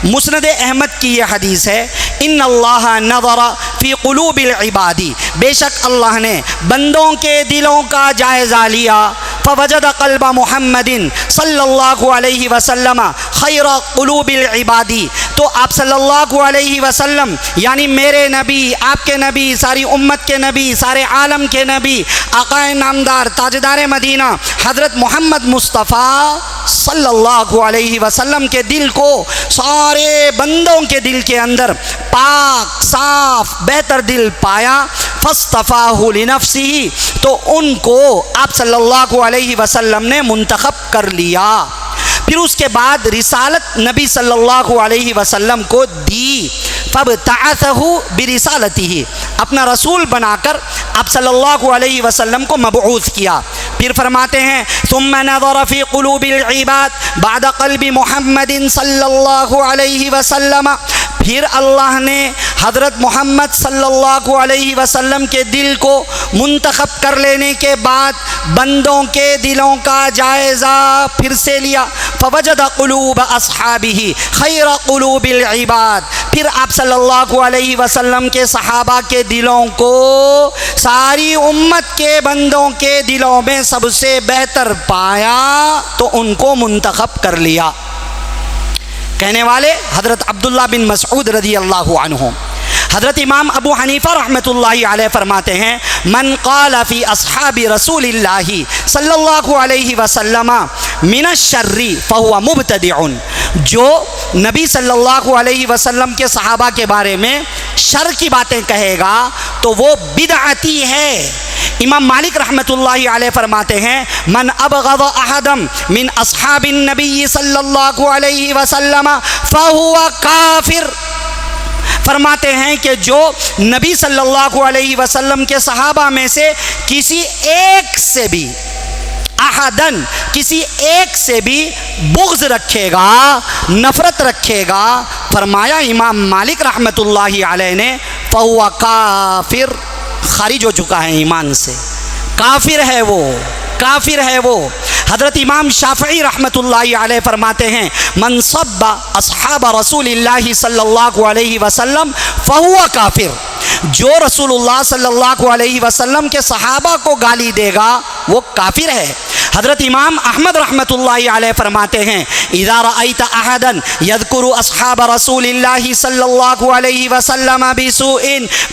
مسند احمد کی یہ حدیث ہے، ان اللہ نظر فی قلوب العباد، بے شک اللہ نے بندوں کے دلوں کا جائزہ لیا، فوجد قلب محمد صلی اللہ علیہ وسلم خیر قلوب العباد، تو آپ صلی اللہ علیہ وسلم یعنی میرے نبی، آپ کے نبی، ساری امت کے نبی، سارے عالم کے نبی، آقا نامدار تاجدار مدینہ حضرت محمد مصطفیٰ صلی اللہ علیہ وسلم کے دل کو سارے بندوں کے دل کے اندر پاک صاف بہتر دل پایا، فاصطفاہ لنفسہ، تو ان کو آپ صلی اللہ علیہ وسلم نے منتخب کر لیا۔ پھر اس کے بعد رسالت نبی صلی اللہ علیہ وسلم کو دی، فابتعثہ برسالتہ، اپنا رسول بنا کر آپ صلی اللہ علیہ وسلم کو مبعوث کیا۔ پھر فرماتے ہیں ثم نظر فی قلوب العباد بعد قلب محمد صلی اللہ علیہ وسلم، پھر اللہ نے حضرت محمد صلی اللہ علیہ وسلم کے دل کو منتخب کر لینے کے بعد بندوں کے دلوں کا جائزہ پھر سے لیا، فوجد قلوب اصحابہ خیر قلوب العباد، پھر آپ صلی اللہ علیہ وسلم کے صحابہ کے دلوں کو ساری امت کے بندوں کے دلوں میں سب سے بہتر پایا تو ان کو منتخب کر لیا۔ کہنے والے حضرت عبداللہ بن مسعود رضی اللہ عنہ۔ حضرت امام ابو حنیفہ رحمۃ اللہ علیہ فرماتے ہیں من قال فی اصحاب رسول اللہ صلی اللہ علیہ وسلم من الشر فہو مبتدع، جو نبی صلی اللہ علیہ وسلم کے صحابہ کے بارے میں شر کی باتیں کہے گا تو وہ بدعتی ہے۔ امام مالک رحمۃ اللہ علیہ فرماتے ہیں من ابغض احدا من اصحاب النبی صلی اللہ علیہ وسلم فہو کافر، فرماتے ہیں کہ جو نبی صلی اللہ علیہ وسلم کے صحابہ میں سے کسی ایک سے بھی احدن کسی ایک سے بھی بغض رکھے گا، نفرت رکھے گا، فرمایا امام مالک رحمۃ اللہ علیہ نے فہو کافر، خارج ہو چکا ہے ایمان سے، کافر ہے وہ، کافر ہے وہ۔ حضرت امام شافعی رحمۃ اللہ علیہ فرماتے ہیں من سب اصحاب رسول اللہ صلی اللہ علیہ وسلم فہو کافر، جو رسول اللہ صلی اللہ علیہ وسلم کے صحابہ کو گالی دے گا وہ کافر ہے۔ حضرت امام احمد رحمۃ اللہ علیہ فرماتے ہیں اذا رأیت احدا یذکر اصحاب رسول اللہ صلی اللہ علیہ وسلم بسوء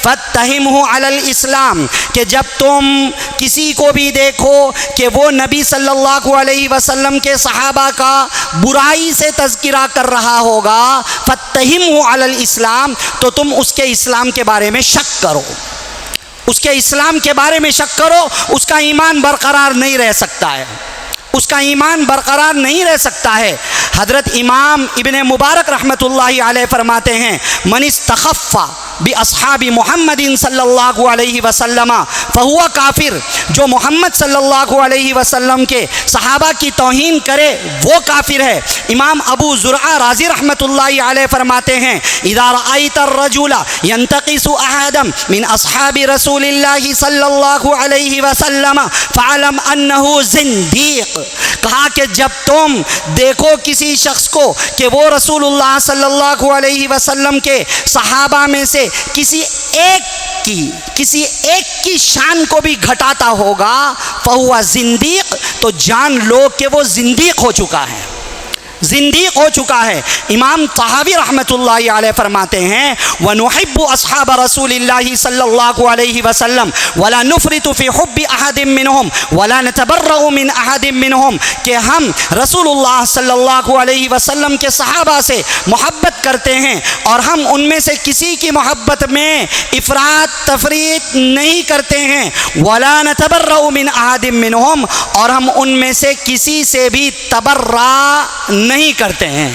فاتہمہ علی الاسلام، کہ جب تم کسی کو بھی دیکھو کہ وہ نبی صلی اللہ علیہ وسلم کے صحابہ کا برائی سے تذکرہ کر رہا ہوگا فاتہمہ علی الاسلام، تو تم اس کے اسلام کے بارے میں شک کرو، اس کے اسلام کے بارے میں شک کرو، اس کا ایمان برقرار نہیں رہ سکتا ہے، اس کا ایمان برقرار نہیں رہ سکتا ہے۔ حضرت امام ابن مبارک رحمۃ اللہ علیہ فرماتے ہیں من استخف باصحاب محمد صلی اللہ علیہ وسلم فہو کافر، جو محمد صلی اللہ علیہ وسلم کے صحابہ کی توہین کرے وہ کافر ہے۔ امام ابو زرعہ رازی رحمۃ اللہ علیہ فرماتے ہیں اذا رأیت الرجل ينتقص احدا من اصحاب رسول اللہ صلی اللہ علیہ وسلم فاعلم انہ زندیق، کہا کہ جب تم دیکھو کسی شخص کو کہ وہ رسول اللہ صلی اللہ علیہ وسلم کے صحابہ میں سے کسی ایک کی شان کو بھی گھٹاتا ہوگا فہو زندیق، تو جان لو کہ وہ زندیق ہو چکا ہے، زندیق ہو چکا ہے۔ امام طحاوی رحمۃ اللہ علیہ فرماتے ہیں وَنُحِبُّ أَصْحَابَ رَسُولِ اللَّهِ صلی اللہ علیہ وسلم وَلَا نُفْرِطُ فِي حُبِّ أَحَدٍ مِّنْهُمْ وَلَا نَتَبَرَّأُ مِنْ أَحَدٍ مِّنْهُمْ، کہ ہم رسول اللہ صلی اللہ علیہ وسلم کے صحابہ سے محبت کرتے ہیں اور ہم ان میں سے کسی کی محبت میں افراط تفریط نہیں کرتے ہیں، وَلَا نَتَبَرَّأُ مِنْ أَحَدٍ مِّنْهُمْ، اور ہم ان میں سے کسی سے بھی تبرّا نہیں کرتے ہیں،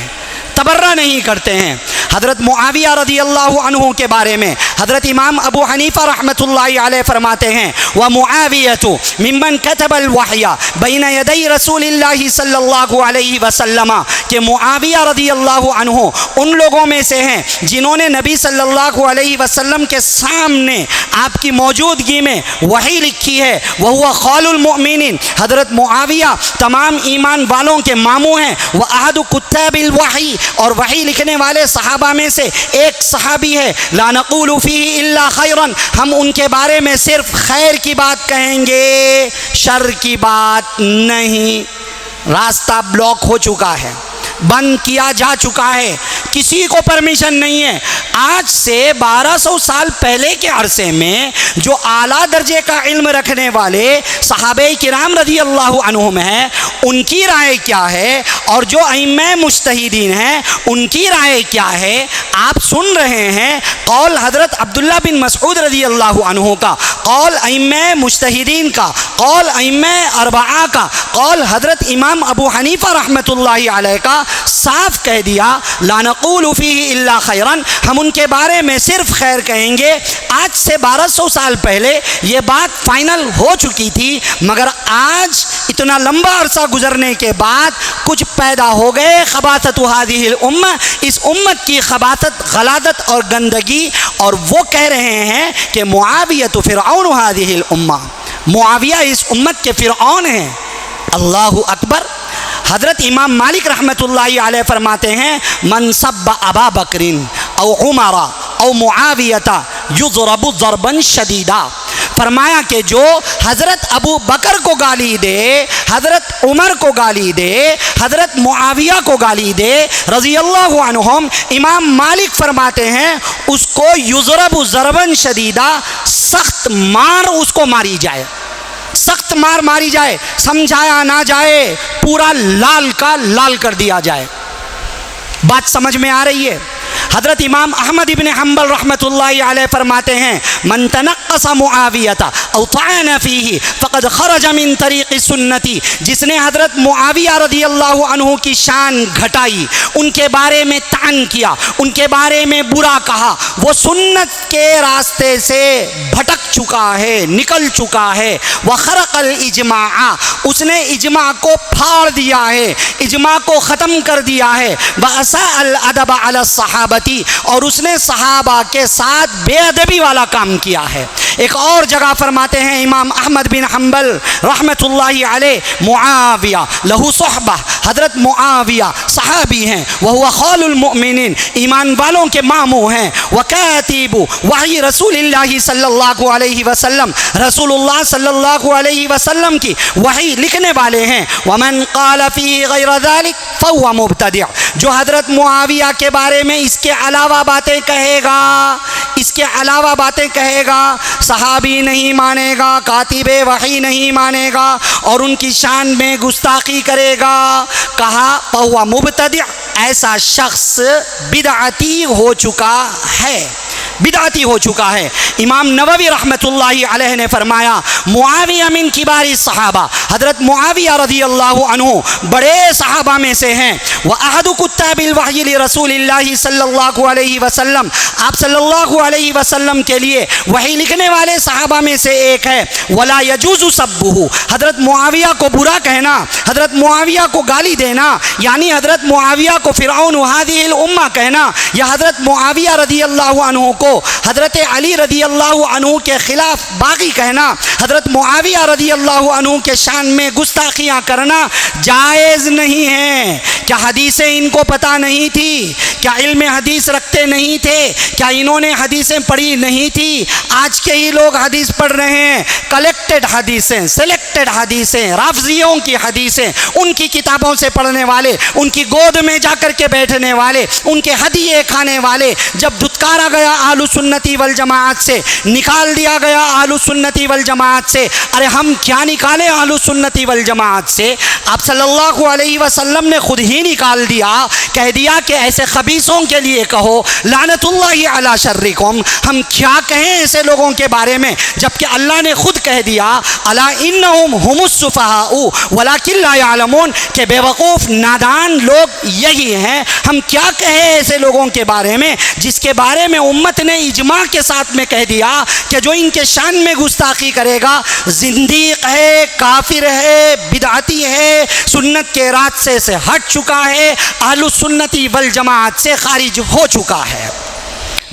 تبرہ نہیں کرتے ہیں۔ حضرت معاویہ رضی اللہ عنہ کے بارے میں حضرت امام ابو حنیفہ رحمۃ اللہ علیہ فرماتے ہیں وَمُعَاوِيَةُ مِمَّنْ كَتَبَ الْوَحْيَ بَيْنَ يَدَيْ رَسُولِ اللَّهِ صلی اللہ علیہ وسلم، کہ معاویہ رضی اللہ عنہ ان لوگوں میں سے ہیں جنہوں نے نبی صلی اللہ علیہ وسلم کے سامنے آپ کی موجودگی میں وحی لکھی ہے، وَهُوَ خَالُ الْمُؤْمِنِينَ، حضرت معاویہ تمام ایمان والوں کے ماموں ہیں، وَأَحَدُ كُتَّابِ الْوَحْيِ، اور وحی لکھنے والے صحابہ میں سے ایک صحابی ہے، لا نقول فیہ الا خیرا، ہم ان کے بارے میں صرف خیر کی بات کہیں گے، شر کی بات نہیں۔ راستہ بلاک ہو چکا ہے، بند کیا جا چکا ہے، کسی کو پرمیشن نہیں ہے۔ آج سے 1200 سال پہلے کے عرصے میں جو اعلیٰ درجے کا علم رکھنے والے صحابہ کرام رضی اللہ عنہم ہیں ان کی رائے کیا ہے، اور جو ائمہ مجتہدین ہیں ان کی رائے کیا ہے، آپ سن رہے ہیں قول حضرت عبداللہ بن مسعود رضی اللہ عنہ کا، قول ائمہ مجتہدین کا، قول ائمہ اربعہ کا، قول حضرت امام ابو حنیفہ رحمۃ اللہ علیہ کا، صاف کہہ دیا لا نقول فیہ الا خیرا، ہم ان کے بارے میں صرف خیر کہیں گے۔ آج سے 1200 سال پہلے یہ بات فائنل ہو چکی تھی، مگر آج اتنا لمبا عرصہ گزرنے کے بعد کچھ پیدا ہو گئے، خباثۃ هذه الامہ، اس امت کی خباثت، غلاظت اور گندگی، اور وہ کہہ رہے ہیں کہ معاویہ فرعون هذه الامہ، معاویہ اس امت کے فرعون ہیں۔ اللہ اکبر۔ حضرت امام مالک رحمۃ اللہ علیہ فرماتے ہیں من سب ابا بکر او عمر او معاویہ یضرب ضربا شدیدا، فرمایا کہ جو حضرت ابو بکر کو گالی دے، حضرت عمر کو گالی دے، حضرت معاویہ کو گالی دے رضی اللہ عنہم، امام مالک فرماتے ہیں اس کو یضرب ضربا شدیدا، سخت مار اس کو ماری جائے، سخت مار ماری جائے، سمجھایا نہ جائے، پورا لال کا لال کر دیا جائے۔ بات سمجھ میں آ رہی ہے؟ حضرت امام احمد ابن حنبل رحمۃ اللہ علیہ فرماتے ہیں من تنقص معاویہ او طعن فیہ فقد خرج من طریق سنتی، جس نے حضرت معاویہ رضی اللہ عنہ کی شان گھٹائی، ان کے بارے میں طعن کیا، ان کے بارے میں برا کہا، وہ سنت کے راستے سے بھٹک چکا ہے، نکل چکا ہے۔ وخرق الاجماع، اس نے اجماع کو پھاڑ دیا ہے، اجماع کو ختم کر دیا ہے۔ واساء الادب علی الصحابہ، اور اس نے صحابہ کے ساتھ بے ادبی والا کام کیا ہے۔ ایک اور جگہ فرماتے ہیں امام احمد بن حنبل رحمۃ اللہ علیہ معاویہ لہو صحبہ، حضرت معاویہ صحابی ہیں، وہو خال المؤمنین، ایمان والوں کے ماموں ہیں، وکاتب وحی رسول اللہ صلی اللہ علیہ وسلم، رسول اللہ صلی اللہ علیہ وسلم کی وحی لکھنے والے ہیں۔ ومن قال فی غیر ذلک فهو مبتدع، جو حضرت معاویہ کے بارے میں اس کے علاوہ باتیں کہے گا، اس کے علاوہ باتیں کہے گا، صحابی نہیں مانے گا، کاتب وحی نہیں مانے گا، اور ان کی شان میں گستاخی کرے گا، کہا فهو مبتدع، ایسا شخص بدعتی ہو چکا ہے، بدعتی ہو چکا ہے۔ امام نووی رحمۃ اللہ علیہ نے فرمایا معاویہ من کبار الصحابہ، حضرت معاویہ رضی اللہ عنہ بڑے صحابہ میں سے ہیں۔ وأحد کتاب الوحی لرسول اللہ صلی اللہ علیہ وسلم، آپ صلی اللہ علیہ وسلم کے لیے وحی لکھنے والے صحابہ میں سے ایک ہے۔ ولا يجوز سبہ، حضرت معاویہ کو برا کہنا، حضرت معاویہ کو گالی دینا، یعنی حضرت معاویہ کو فرعون هذه الامہ کہنا، یا حضرت معاویہ رضی اللہ عنہ کو حضرت علی رضی اللہ عنہ کے خلاف باغی کہنا، حضرت معاویہ رضی اللہ عنہ کے شان میں گستاخیاں کرنا جائز نہیں ہے۔ کیا حدیثیں ان کو پتہ نہیں تھی؟ کیا علم حدیث رکھتے نہیں تھے؟ کیا انہوں نے حدیثیں پڑھی نہیں تھی؟ آج کے ہی لوگ حدیث پڑھ رہے ہیں، کلیکٹڈ حدیثیں، سلیکٹڈ حدیثیں، رافضیوں کی حدیثیں، ان کی کتابوں سے پڑھنے والے، ان کی گود میں جا کر کے بیٹھنے والے، ان کے ہدیے کھانے والے، جب دھتکارا گیا اہل سنتی والجماعت سے، نکال دیا گیا اہل سنتی والجماعت سے۔ ارے ہم کیا نکالے اہل سنتی والجماعت سے؟ آپ صلی اللہ علیہ وسلم نے خود ہی نکال دیا، کہہ دیا کہ ایسے خبیثوں کے لیے کہو لعنت اللہ علی شرکم۔ ہم کیا کہیں ایسے لوگوں کے بارے میں، جبکہ اللہ نے خود کہہ دیا الا انہم هم السفہاء ولکن لا یعلمون، کہ بے وقوف نادان لوگ یہی ہیں۔ ہم کیا کہیں ایسے لوگوں کے بارے میں جس کے بارے میں امت نے اجماع کے ساتھ میں کہہ دیا کہ جو ان کے شان میں گستاخی کرے گا زندیق ہے، کافر ہے، بدعتی ہے، سنت کے راستے سے ہٹ چکا ہے، اہل سنتی والجماعت سے خارج ہو چکا ہے۔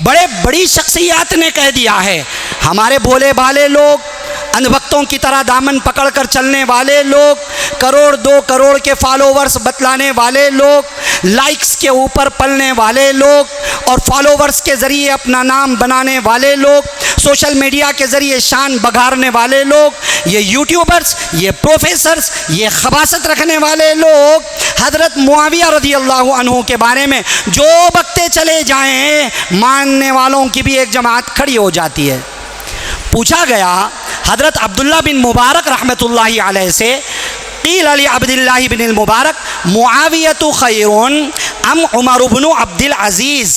بڑے بڑی شخصیات نے کہہ دیا ہے۔ ہمارے بھولے بھالے لوگ، اندھبختوں کی طرح دامن پکڑ کر چلنے والے لوگ، کروڑ دو کروڑ کے فالوورز بتلانے والے لوگ، لائکس کے اوپر پلنے والے لوگ، اور فالوورز کے ذریعے اپنا نام بنانے والے لوگ، سوشل میڈیا کے ذریعے شان بگھارنے والے لوگ، یہ یوٹیوبرز، یہ پروفیسرز، یہ خباثت رکھنے والے لوگ حضرت معاویہ رضی اللہ عنہ کے بارے میں جو بکتے چلے جائیں، ماننے والوں کی بھی ایک جماعت کھڑی ہو جاتی ہے۔ پوچھا گیا حضرت عبداللہ بن مبارک رحمۃ اللہ علیہ سے، قیل علی عبداللہ بن المبارک معاویۃ خیر ام عمر بن عبد العزیز،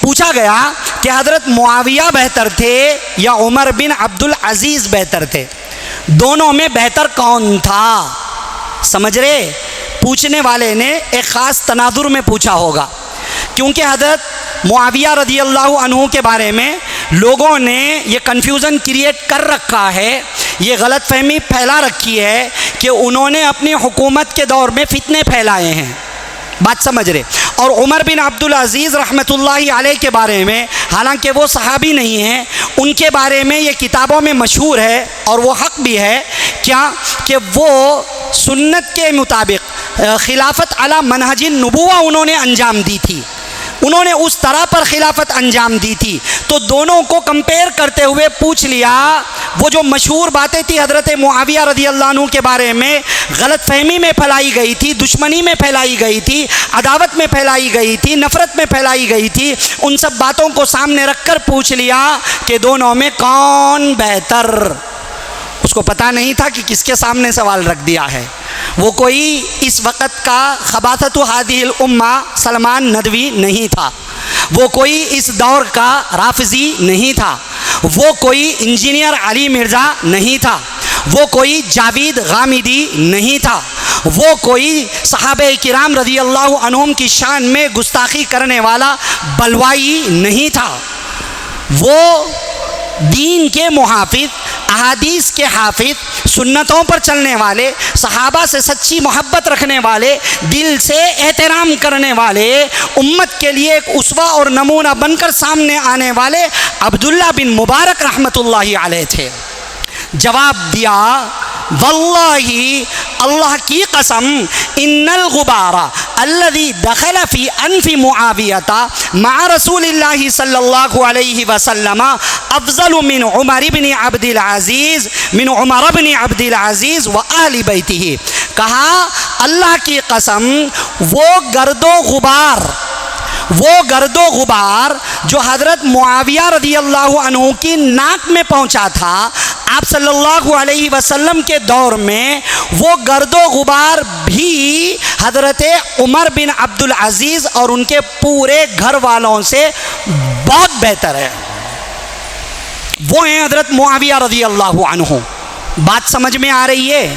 پوچھا گیا کہ حضرت معاویہ بہتر تھے یا عمر بن عبد العزیز بہتر تھے، دونوں میں بہتر کون تھا؟ سمجھ رہے؟ پوچھنے والے نے ایک خاص تناظر میں پوچھا ہوگا کیونکہ حضرت معاویہ رضی اللہ عنہ کے بارے میں لوگوں نے یہ کنفیوژن کریٹ کر رکھا ہے، یہ غلط فہمی پھیلا رکھی ہے کہ انہوں نے اپنی حکومت کے دور میں فتنے پھیلائے ہیں، بات سمجھ رہے۔ اور عمر بن عبدالعزیز رحمۃ اللہ علیہ کے بارے میں، حالانکہ وہ صحابی نہیں ہیں، ان کے بارے میں یہ کتابوں میں مشہور ہے اور وہ حق بھی ہے، کیا کہ وہ سنت کے مطابق خلافت علی منہج النبوہ انہوں نے انجام دی تھی، انہوں نے اس طرح پر خلافت انجام دی تھی۔ تو دونوں کو کمپیئر کرتے ہوئے پوچھ لیا، وہ جو مشہور باتیں تھی حضرت معاویہ رضی اللہ عنہ کے بارے میں، غلط فہمی میں پھیلائی گئی تھی، دشمنی میں پھیلائی گئی تھی، عداوت میں پھیلائی گئی تھی، نفرت میں پھیلائی گئی تھی، ان سب باتوں کو سامنے رکھ کر پوچھ لیا کہ دونوں میں کون بہتر۔ اس کو پتہ نہیں تھا کہ کس کے سامنے سوال رکھ دیا ہے۔ وہ کوئی اس وقت کا خباثۃ ہذہ الامہ سلمان ندوی نہیں تھا، وہ کوئی اس دور کا رافضی نہیں تھا، وہ کوئی انجینئر علی مرزا نہیں تھا، وہ کوئی جاوید غامدی نہیں تھا، وہ کوئی صحابہ کرام رضی اللہ عنہم کی شان میں گستاخی کرنے والا بلوائی نہیں تھا، وہ دین کے محافظ، احادیث کے حافظ، سنتوں پر چلنے والے، صحابہ سے سچی محبت رکھنے والے، دل سے احترام کرنے والے، امت کے لیے ایک اسوہ اور نمونہ بن کر سامنے آنے والے عبداللہ بن مبارک رحمۃ اللہ علیہ تھے۔ جواب دیا، واللہ اللہ کی قسم، ان الغبار الذي دخل في انف معاویہ مع رسول اللہ صلی اللہ علیہ وسلم افضل من عمر بن عبد العزیز و اہل بیتہ۔ کہا اللہ کی قسم، وہ گرد و غبار جو حضرت معاویہ رضی اللہ عنہ کی ناک میں پہنچا تھا آپ صلی اللہ علیہ وسلم کے دور میں، وہ گرد و غبار بھی حضرت عمر بن عبد العزیز اور ان کے پورے گھر والوں سے بہت بہتر ہے۔ وہ ہیں حضرت معاویہ رضی اللہ عنہ۔ بات سمجھ میں آ رہی ہے؟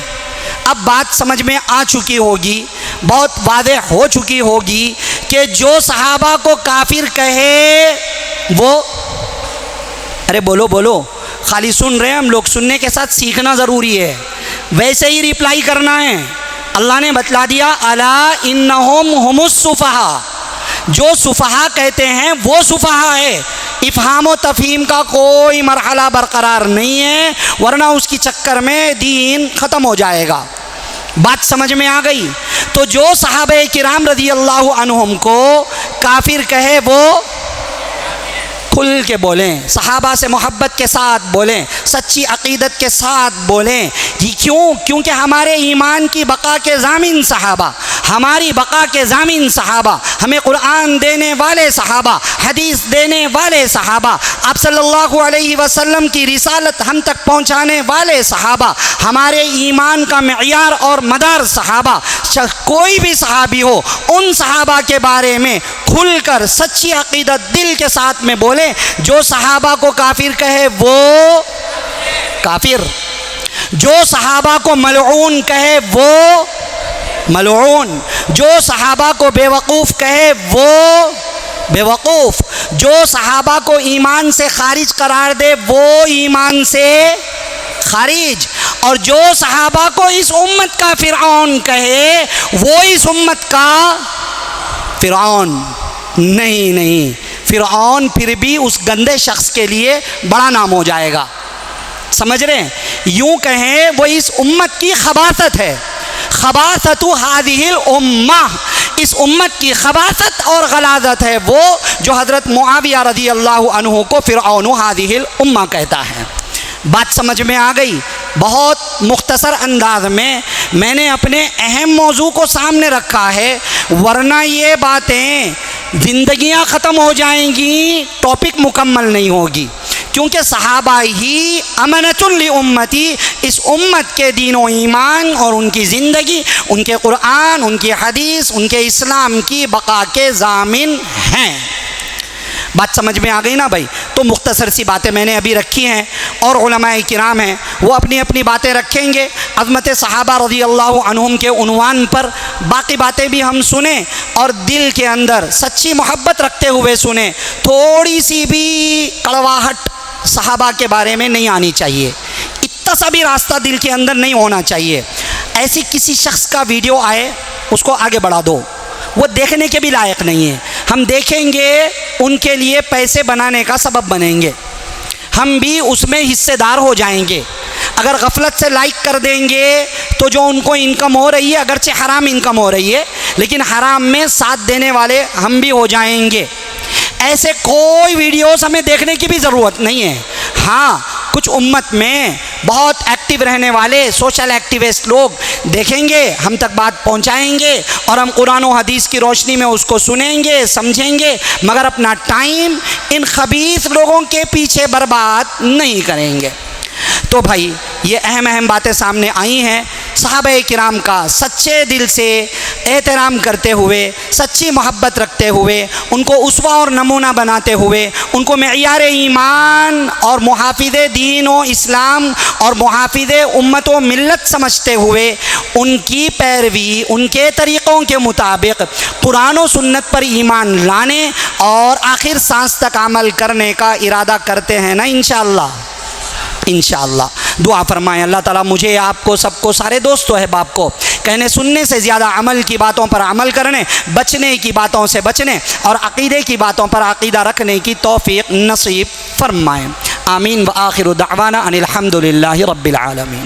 اب بات سمجھ میں آ چکی ہوگی، بہت واضح ہو چکی ہوگی کہ جو صحابہ کو کافر کہے وہ، ارے بولو، خالی سن رہے ہیں ہم لوگ، سننے کے ساتھ سیکھنا ضروری ہے، ویسے ہی ریپلائی کرنا ہے۔ اللہ نے بتلا دیا، الا انہم ہم السفہاء، جو سفہاء کہتے ہیں وہ سفہاء ہے، افہام و تفہیم کا کوئی مرحلہ برقرار نہیں ہے، ورنہ اس کی چکر میں دین ختم ہو جائے گا۔ بات سمجھ میں آ گئی؟ تو جو صحابہ کرام رضی اللہ عنہم کو کافر کہے وہ کھل کے بولیں، صحابہ سے محبت کے ساتھ بولیں، سچی عقیدت کے ساتھ بولیں۔ یہ کیونکہ ہمارے ایمان کی بقا کے ضامن صحابہ، ہماری بقا کے ضامن صحابہ، ہمیں قرآن دینے والے صحابہ، حدیث دینے والے صحابہ، آپ صلی اللہ علیہ وسلم کی رسالت ہم تک پہنچانے والے صحابہ، ہمارے ایمان کا معیار اور مدار صحابہ۔ کوئی بھی صحابی ہو، ان صحابہ کے بارے میں کھل کر سچی عقیدت دل کے ساتھ میں بولیں۔ جو صحابہ کو کافر کہے وہ کافر، جو صحابہ کو ملعون کہے وہ ملعون، جو صحابہ کو بے وقوف کہے وہ بے وقوف، جو صحابہ کو ایمان سے خارج قرار دے وہ ایمان سے خارج، اور جو صحابہ کو اس امت کا فرعون کہے وہ اس امت کا فرعون نہیں، فرعون پھر بھی اس گندے شخص کے لیے بڑا نام ہو جائے گا، سمجھ رہے ہیں؟ یوں کہیں وہ اس امت کی خباثت ہے، خباثت ہذہ الامہ، اس امت کی خباثت اور غلاظت ہے وہ جو حضرت معاویہ رضی اللہ عنہ کو فرعون ہذہ الامہ کہتا ہے۔ بات سمجھ میں آ گئی؟ بہت مختصر انداز میں نے اپنے اہم موضوع کو سامنے رکھا ہے، ورنہ یہ باتیں زندگیاں ختم ہو جائیں گی، ٹاپک مکمل نہیں ہوگی، کیونکہ صحابہ ہی امنۃ لامتی، اس امت کے دین و ایمان اور ان کی زندگی، ان کے قرآن، ان کی حدیث، ان کے اسلام کی بقا کے ضامن ہیں۔ بات سمجھ میں آ گئی نا بھائی؟ تو مختصر سی باتیں میں نے ابھی رکھی ہیں، اور علماء کرام ہیں وہ اپنی اپنی باتیں رکھیں گے عظمت صحابہ رضی اللہ عنہم کے عنوان پر، باقی باتیں بھی ہم سنیں اور دل کے اندر سچی محبت رکھتے ہوئے سنیں، تھوڑی سی بھی کڑواہٹ صحابہ کے بارے میں نہیں آنی چاہیے، اتنا سا بھی راستہ دل کے اندر نہیں ہونا چاہیے۔ ایسی کسی شخص کا ویڈیو آئے اس کو آگے بڑھا دو، وہ دیکھنے کے بھی لائق نہیں ہے، ہم دیکھیں گے ان کے لیے پیسے بنانے کا سبب بنیں گے، ہم بھی اس میں حصے دار ہو جائیں گے۔ اگر غفلت سے لائک کر دیں گے تو جو ان کو انکم ہو رہی ہے، اگرچہ حرام انکم ہو رہی ہے لیکن حرام میں ساتھ دینے والے ہم بھی ہو جائیں گے۔ ایسے کوئی ویڈیوز ہمیں دیکھنے کی بھی ضرورت نہیں ہے۔ ہاں کچھ امت میں بہت ایکٹیو رہنے والے سوشل ایکٹیوسٹ لوگ دیکھیں گے، ہم تک بات پہنچائیں گے اور ہم قرآن و حدیث کی روشنی میں اس کو سنیں گے، سمجھیں گے، مگر اپنا ٹائم ان خبیث لوگوں کے پیچھے برباد نہیں کریں گے۔ تو بھائی یہ اہم باتیں سامنے آئی ہیں، صحابہ کرام کا سچے دل سے احترام کرتے ہوئے، سچی محبت رکھتے ہوئے، ان کو اسوہ اور نمونہ بناتے ہوئے، ان کو معیار ایمان اور محافظ دین و اسلام اور محافظ امت و ملت سمجھتے ہوئے ان کی پیروی، ان کے طریقوں کے مطابق قرآن و سنت پر ایمان لانے اور آخر سانس تک عمل کرنے کا ارادہ کرتے ہیں نا انشاءاللہ۔ انشاءاللہ دعا فرمائیں اللہ تعالیٰ مجھے، آپ کو، سب کو، سارے دوست و احباب کو کہنے سننے سے زیادہ عمل کی باتوں پر عمل کرنے، بچنے کی باتوں سے بچنے اور عقیدے کی باتوں پر عقیدہ رکھنے کی توفیق نصیب فرمائیں۔ آمین وآخر دعوانا ان الحمد للہ رب العالمین۔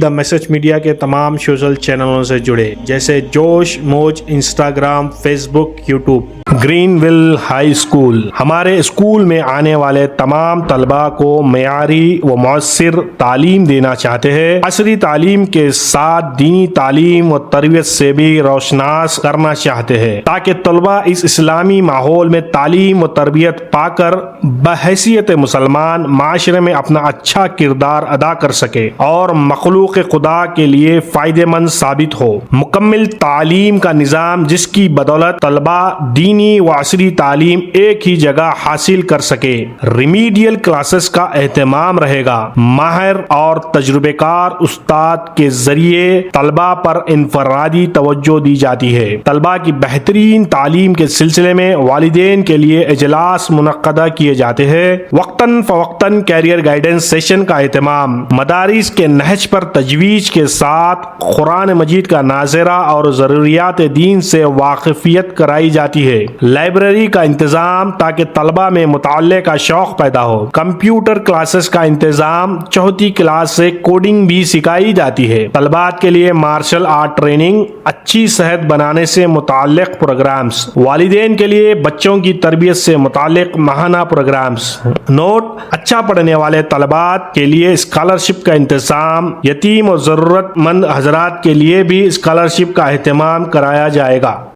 دا میسج میڈیا کے تمام سوشل چینلوں سے جڑے، جیسے جوش موج، انسٹاگرام، فیس بک، یوٹیوب۔ گرین ویل ہائی اسکول ہمارے اسکول میں آنے والے تمام طلباء کو معیاری و مؤثر تعلیم دینا چاہتے ہیں۔ عصری تعلیم کے ساتھ دینی تعلیم و تربیت سے بھی روشناس کرنا چاہتے ہیں تاکہ طلباء اس اسلامی ماحول میں تعلیم و تربیت پا کر بحیثیت مسلمان معاشرے میں اپنا اچھا کردار ادا کر سکے اور مخلوق خدا کے لیے فائدہ مند ثابت ہو۔ مکمل تعلیم کا نظام جس کی بدولت طلباء دینی و عصری تعلیم ایک ہی جگہ حاصل کر سکے۔ ریمیڈیل کلاسز کا اہتمام رہے گا۔ ماہر اور تجربہ کار استاد کے ذریعے طلباء پر انفرادی توجہ دی جاتی ہے۔ طلباء کی بہترین تعلیم کے سلسلے میں والدین کے لیے اجلاس منعقدہ کیے جاتے ہیں۔ وقتاً فوقتاً کیریئر گائیڈنس سیشن کا اہتمام۔ مدارس کے نہج پر تجویز کے ساتھ قرآن مجید کا ناظرہ اور ضروریات دین سے واقفیت کرائی جاتی ہے۔ لائبریری کا انتظام تاکہ طلباء میں مطالعے کا شوق پیدا ہو۔ کمپیوٹر کلاسز کا انتظام، چوتھی کلاس سے کوڈنگ بھی سکھائی جاتی ہے۔ طلباء کے لیے مارشل آرٹ ٹریننگ، اچھی صحت بنانے سے متعلق پروگرامز، والدین کے لیے بچوں کی تربیت سے متعلق ماہانہ پروگرامز۔ نوٹ: اچھا پڑھنے والے طلباء کے لیے اسکالرشپ کا انتظام، یتیم اور ضرورت مند حضرات کے لیے بھی اسکالرشپ کا اہتمام کرایا جائے گا۔